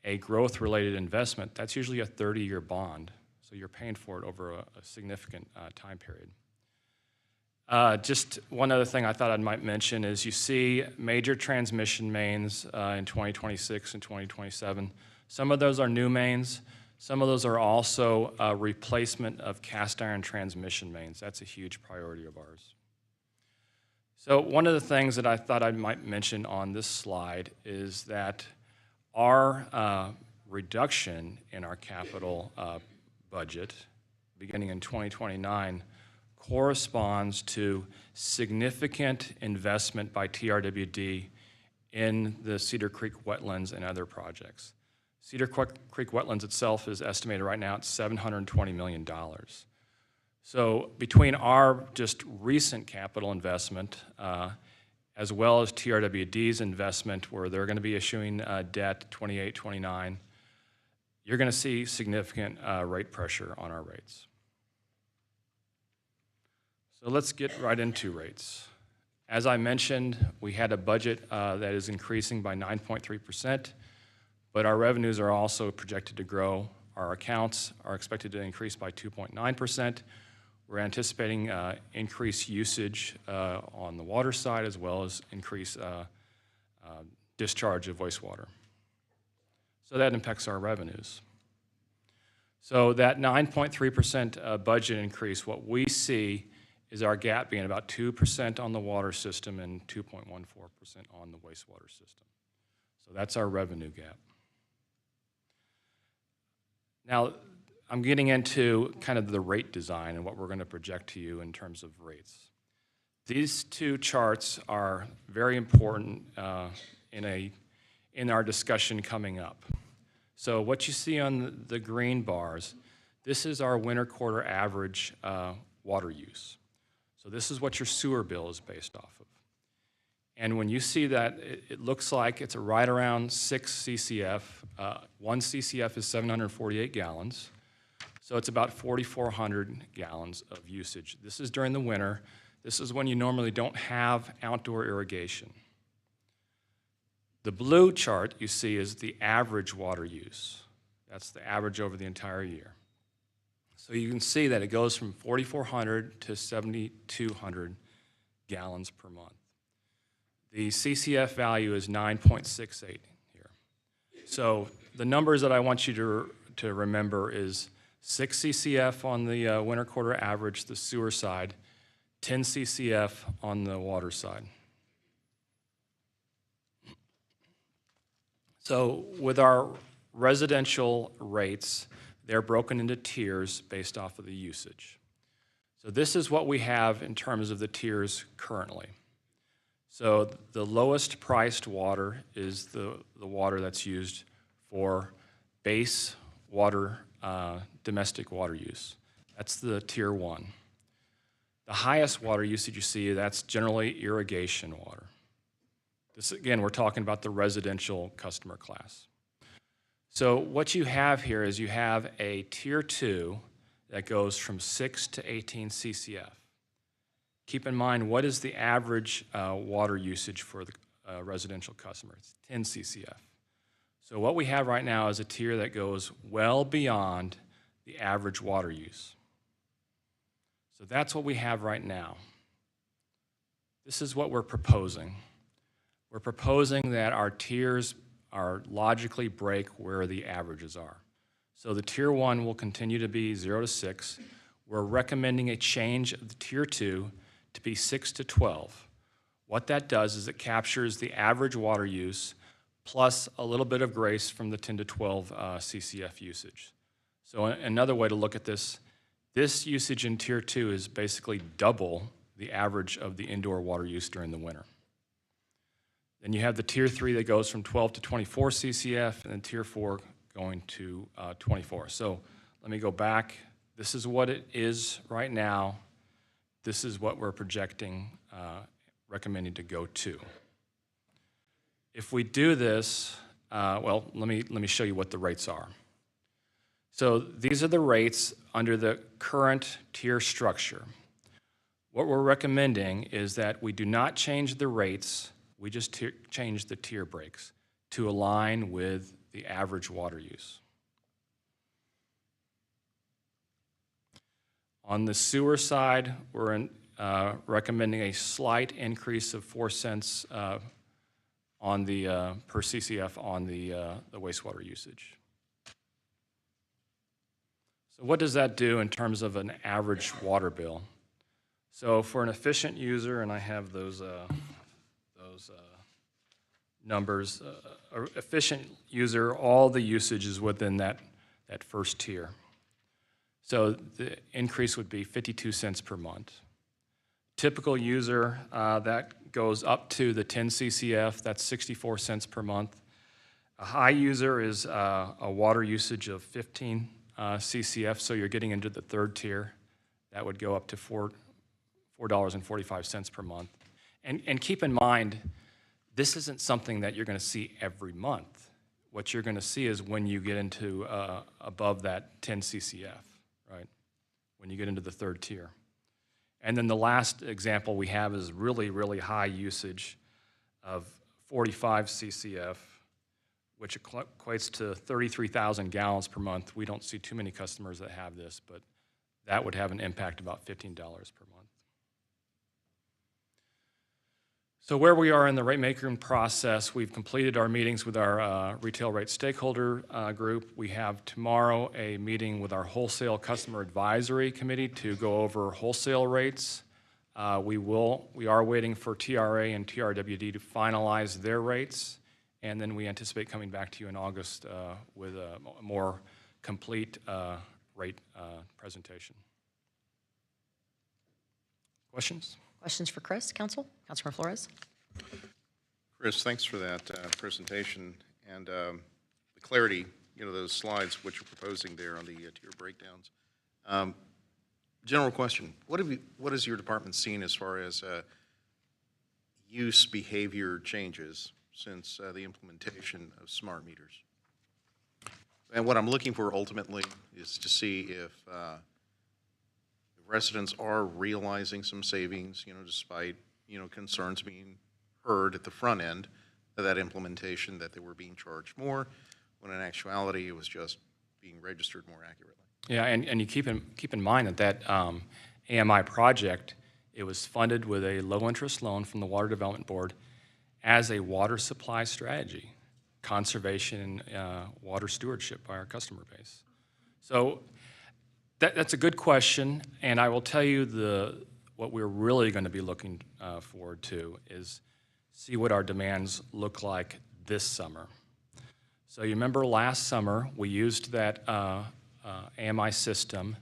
a growth-related investment, that's usually a 30-year bond, so you're paying for it over a significant time period. Just one other thing I thought I might mention is you see major transmission mains in 2026 and 2027. Some of those are new mains. Some of those are also replacement of cast iron transmission mains. That's a huge priority of ours. So one of the things that I thought I might mention on this slide is that our reduction in our capital budget beginning in 2029 corresponds to significant investment by TRWD in the Cedar Creek wetlands and other projects. Cedar Creek wetlands itself is estimated right now at $720 million. So between our just recent capital investment, as well as TRWD's investment, where they're going to be issuing debt 28, 29, you're going to see significant rate pressure on our rates. So let's get right into rates. As I mentioned, we had a budget that is increasing by 9.3%, but our revenues are also projected to grow. Our accounts are expected to increase by 2.9%. We're anticipating increased usage on the water side as well as increased discharge of wastewater. So that impacts our revenues. So that 9.3% budget increase, what we see is our gap being about 2% on the water system and 2.14% on the wastewater system. So that's our revenue gap. Now, I'm getting into kind of the rate design and what we're going to project to you in terms of rates. These two charts are very important in our discussion coming up. So what you see on the green bars, this is our winter quarter average water use. So this is what your sewer bill is based off of. And when you see that, it looks like it's right around 6 CCF. 1 CCF is 748 gallons. So it's about 4,400 gallons of usage. This is during the winter. This is when you normally don't have outdoor irrigation. The blue chart you see is the average water use. That's the average over the entire year. So you can see that it goes from 4,400 to 7,200 gallons per month. The CCF value is 9.68 here. So the numbers that I want you to remember is 6 CCF on the winter quarter average, the sewer side, 10 CCF on the water side. So with our residential rates, they're broken into tiers based off of the usage. So this is what we have in terms of the tiers currently. So the lowest priced water is the water that's used for base water, domestic water use. That's the tier 1. The highest water usage you see, that's generally irrigation water. This, again, we're talking about the residential customer class. So what you have here is you have a tier 2 that goes from 6 to 18 CCF. Keep in mind, what is the average water usage for the residential customer? It's 10 CCF. So what we have right now is a tier that goes well beyond the average water use. So that's what we have right now. This is what we're proposing. We're proposing that our tiers are logically break where the averages are. So the tier 1 will continue to be 0 to 6. We're recommending a change of the tier 2 to be 6 to 12. What that does is it captures the average water use plus a little bit of grace from the 10 to 12 CCF usage. So another way to look at this, this usage in tier 2 is basically double the average of the indoor water use during the winter. Then you have the tier 3 that goes from 12 to 24 CCF, and then tier 4 going to 24. So let me go back. This is what it is right now. This is what we're projecting, recommending to go to. If we do this, well, let me show you what the rates are. So these are the rates under the current tier structure. What we're recommending is that we do not change the rates, we just change the tier breaks to align with the average water use. On the sewer side, we're recommending a slight increase of 4 cents on the per CCF on the wastewater usage. So what does that do in terms of an average water bill? So for an efficient user, and I have those numbers, efficient user, all the usage is within that first tier. So the increase would be 52 cents per month. Typical user, that goes up to the 10 CCF, that's 64 cents per month. A high user is a water usage of 15 CCF, so you're getting into the third tier. That would go up to $4.45 per month. And keep in mind, this isn't something that you're going to see every month. What you're going to see is when you get into above that 10 CCF, right? When you get into the third tier. And then the last example we have is really, really high usage of 45 CCF, which equates to 33,000 gallons per month. We don't see too many customers that have this, but that would have an impact about $15 per month. So where we are in the rate making process, we've completed our meetings with our retail rate stakeholder group. We have tomorrow a meeting with our wholesale customer advisory committee to go over wholesale rates. We are waiting for TRA and TRWD to finalize their rates, and then we anticipate coming back to you in August with a more complete rate presentation. Questions? Questions for Chris, Council? Councilmember Flores? Chris, thanks for that presentation and the clarity, those slides which you're proposing there on the tier breakdowns. General question, what has your department seen as far as use behavior changes since the implementation of smart meters? And what I'm looking for ultimately is to see if residents are realizing some savings, despite, concerns being heard at the front end of that implementation that they were being charged more, when in actuality it was just being registered more accurately. Yeah, and you keep in mind that AMI project, it was funded with a low-interest loan from the Water Development Board as a water supply strategy. conservation and water stewardship by our customer base. So that's a good question, and I will tell you what we're really going to be looking forward to is see what our demands look like this summer. So you remember last summer, we used that AMI system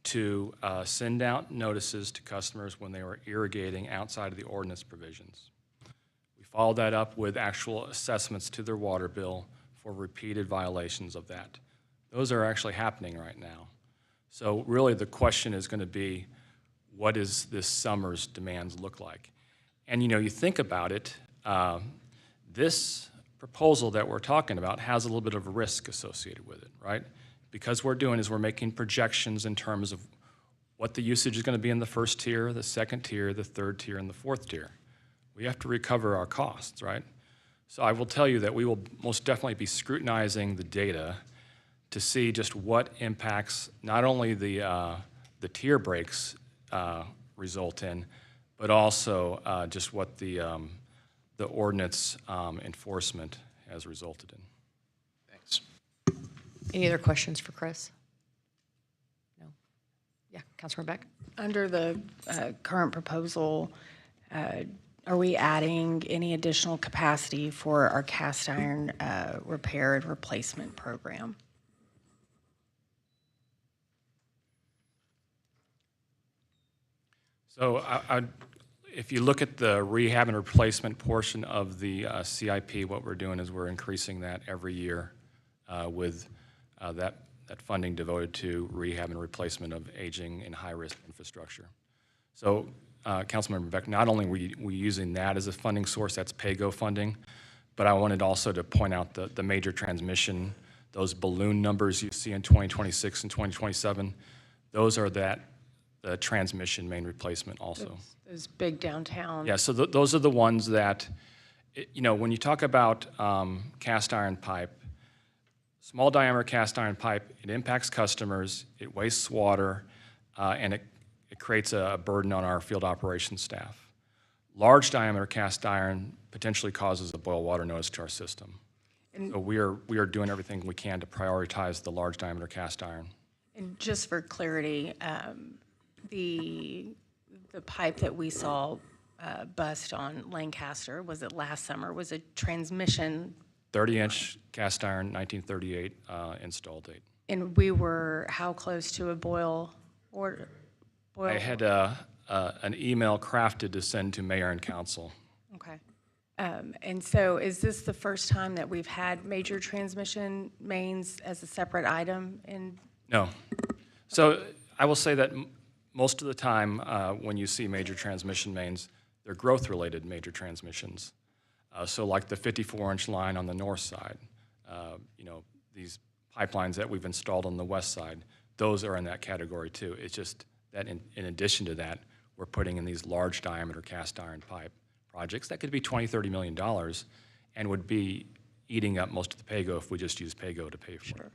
to send out notices to customers when they were irrigating outside of the ordinance provisions. We followed that up with actual assessments to their water bill for repeated violations of that. Those are actually happening right now. So really the question is going to be, what does this summer's demands look like? And you think about it, this proposal that we're talking about has a little bit of a risk associated with it, right? Because we're making projections in terms of what the usage is going to be in the first tier, the second tier, the third tier, and the fourth tier. We have to recover our costs, right? So I will tell you that we will most definitely be scrutinizing the data to see just what impacts not only the tier breaks result in, but also just what the ordinance enforcement has resulted in. Thanks. Any other questions for Chris? No? Yeah, Councilmember Beck? Under the current proposal, are we adding any additional capacity for our cast iron repair and replacement program? So if you look at the rehab and replacement portion of the CIP, what we're doing is we're increasing that every year with that funding devoted to rehab and replacement of aging and high-risk infrastructure. So, Councilmember Beck, not only are we using that as a funding source, that's PAYGO funding, but I wanted also to point out the major transmission, those balloon numbers you see in 2026 and 2027, those are the transmission main replacement also. Those big downtown. Yeah, so those are the ones that, when you talk about cast iron pipe, small diameter cast iron pipe, it impacts customers, it wastes water, and it creates a burden on our field operations staff. Large diameter cast iron potentially causes a boil water notice to our system. So we are doing everything we can to prioritize the large diameter cast iron. And just for clarity, the pipe that we saw bust on Lancaster, was it last summer, was a transmission? 30-inch cast iron, 1938 install date. And we were how close to a boil order? I had an email crafted to send to mayor and council. Okay. And so is this the first time that we've had major transmission mains as a separate item in? No. So I will say that most of the time when you see major transmission mains, they're growth-related major transmissions. So like the 54-inch line on the north side, these pipelines that we've installed on the west side, those are in that category too. It's just that in addition to that, we're putting in these large diameter cast iron pipe projects that could be $20, $30 million and would be eating up most of the PAYGO if we just use PAYGO to pay for it.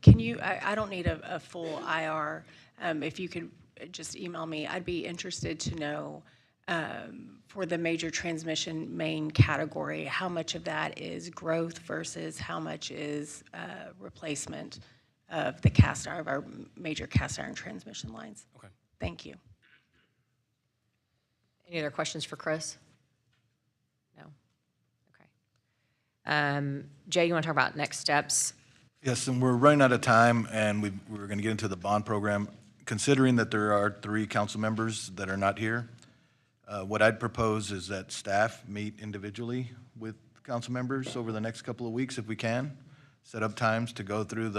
Can you, I don't need a full IR, if you could just email me, I'd be interested to know for the major transmission main category, how much of that is growth versus how much is replacement of the cast iron, of our major cast iron transmission lines. Okay. Thank you. Any other questions for Chris? No? Okay. Jay, you want to talk about next steps? Yes, and we're running out of time, and we're going to get into the bond program. Considering that there are 3 council members that are not here, what I'd propose is that staff meet individually with council members over the next couple of weeks if we can. Set up times to go through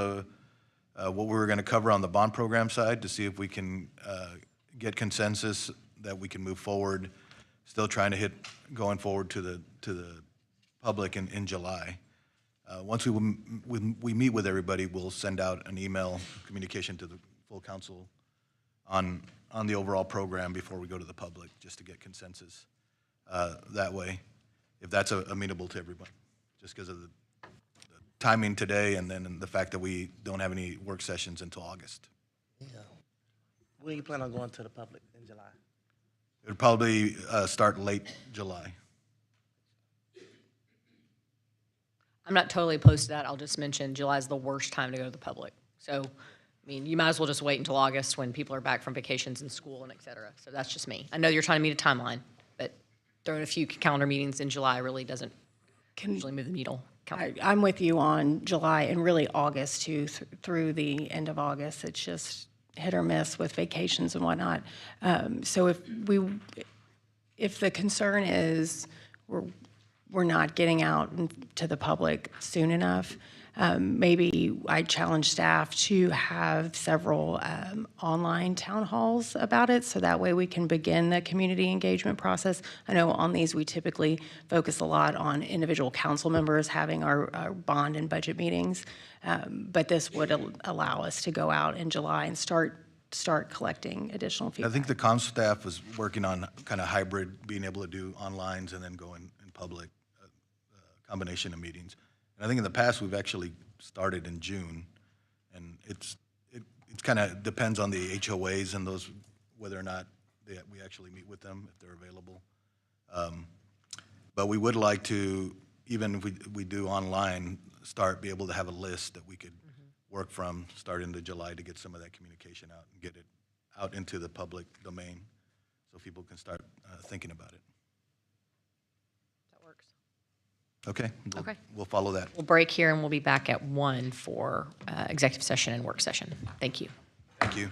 what we're going to cover on the bond program side to see if we can get consensus that we can move forward, still trying to hit going forward to the public in July. Once we meet with everybody, we'll send out an email communication to the full council on the overall program before we go to the public, just to get consensus that way, if that's amenable to everyone, just because of the timing today and then the fact that we don't have any work sessions until August. Yeah. When you plan on going to the public in July? It would probably start late July. I'm not totally opposed to that. I'll just mention July is the worst time to go to the public. So, I mean, you might as well just wait until August when people are back from vacations and school and et cetera. So that's just me. I know you're trying to meet a timeline, but throwing a few calendar meetings in July really doesn't usually move the needle. I'm with you on July and really August too, through the end of August. It's just hit or miss with vacations and whatnot. So if the concern is we're not getting out to the public soon enough, maybe I challenge staff to have several online town halls about it, so that way we can begin the community engagement process. I know on these we typically focus a lot on individual council members having our bond and budget meetings, but this would allow us to go out in July and start collecting additional I feedback. think the comm staff was working on kind of hybrid, being able to do onlines and then go in public, combination of meetings. And I think in the past, we've actually started in June, and it kind of depends on the HOAs and those, whether or not we actually meet with them, if they're available. But we would like to, even if we do online, be able to have a list that we could work from, start into July to get some of that communication out and get it out into the public domain so people can start thinking about it. That works. Okay? Okay. We'll follow that. We'll break here and we'll be back at 1 for executive session and work session. Thank you. Thank you.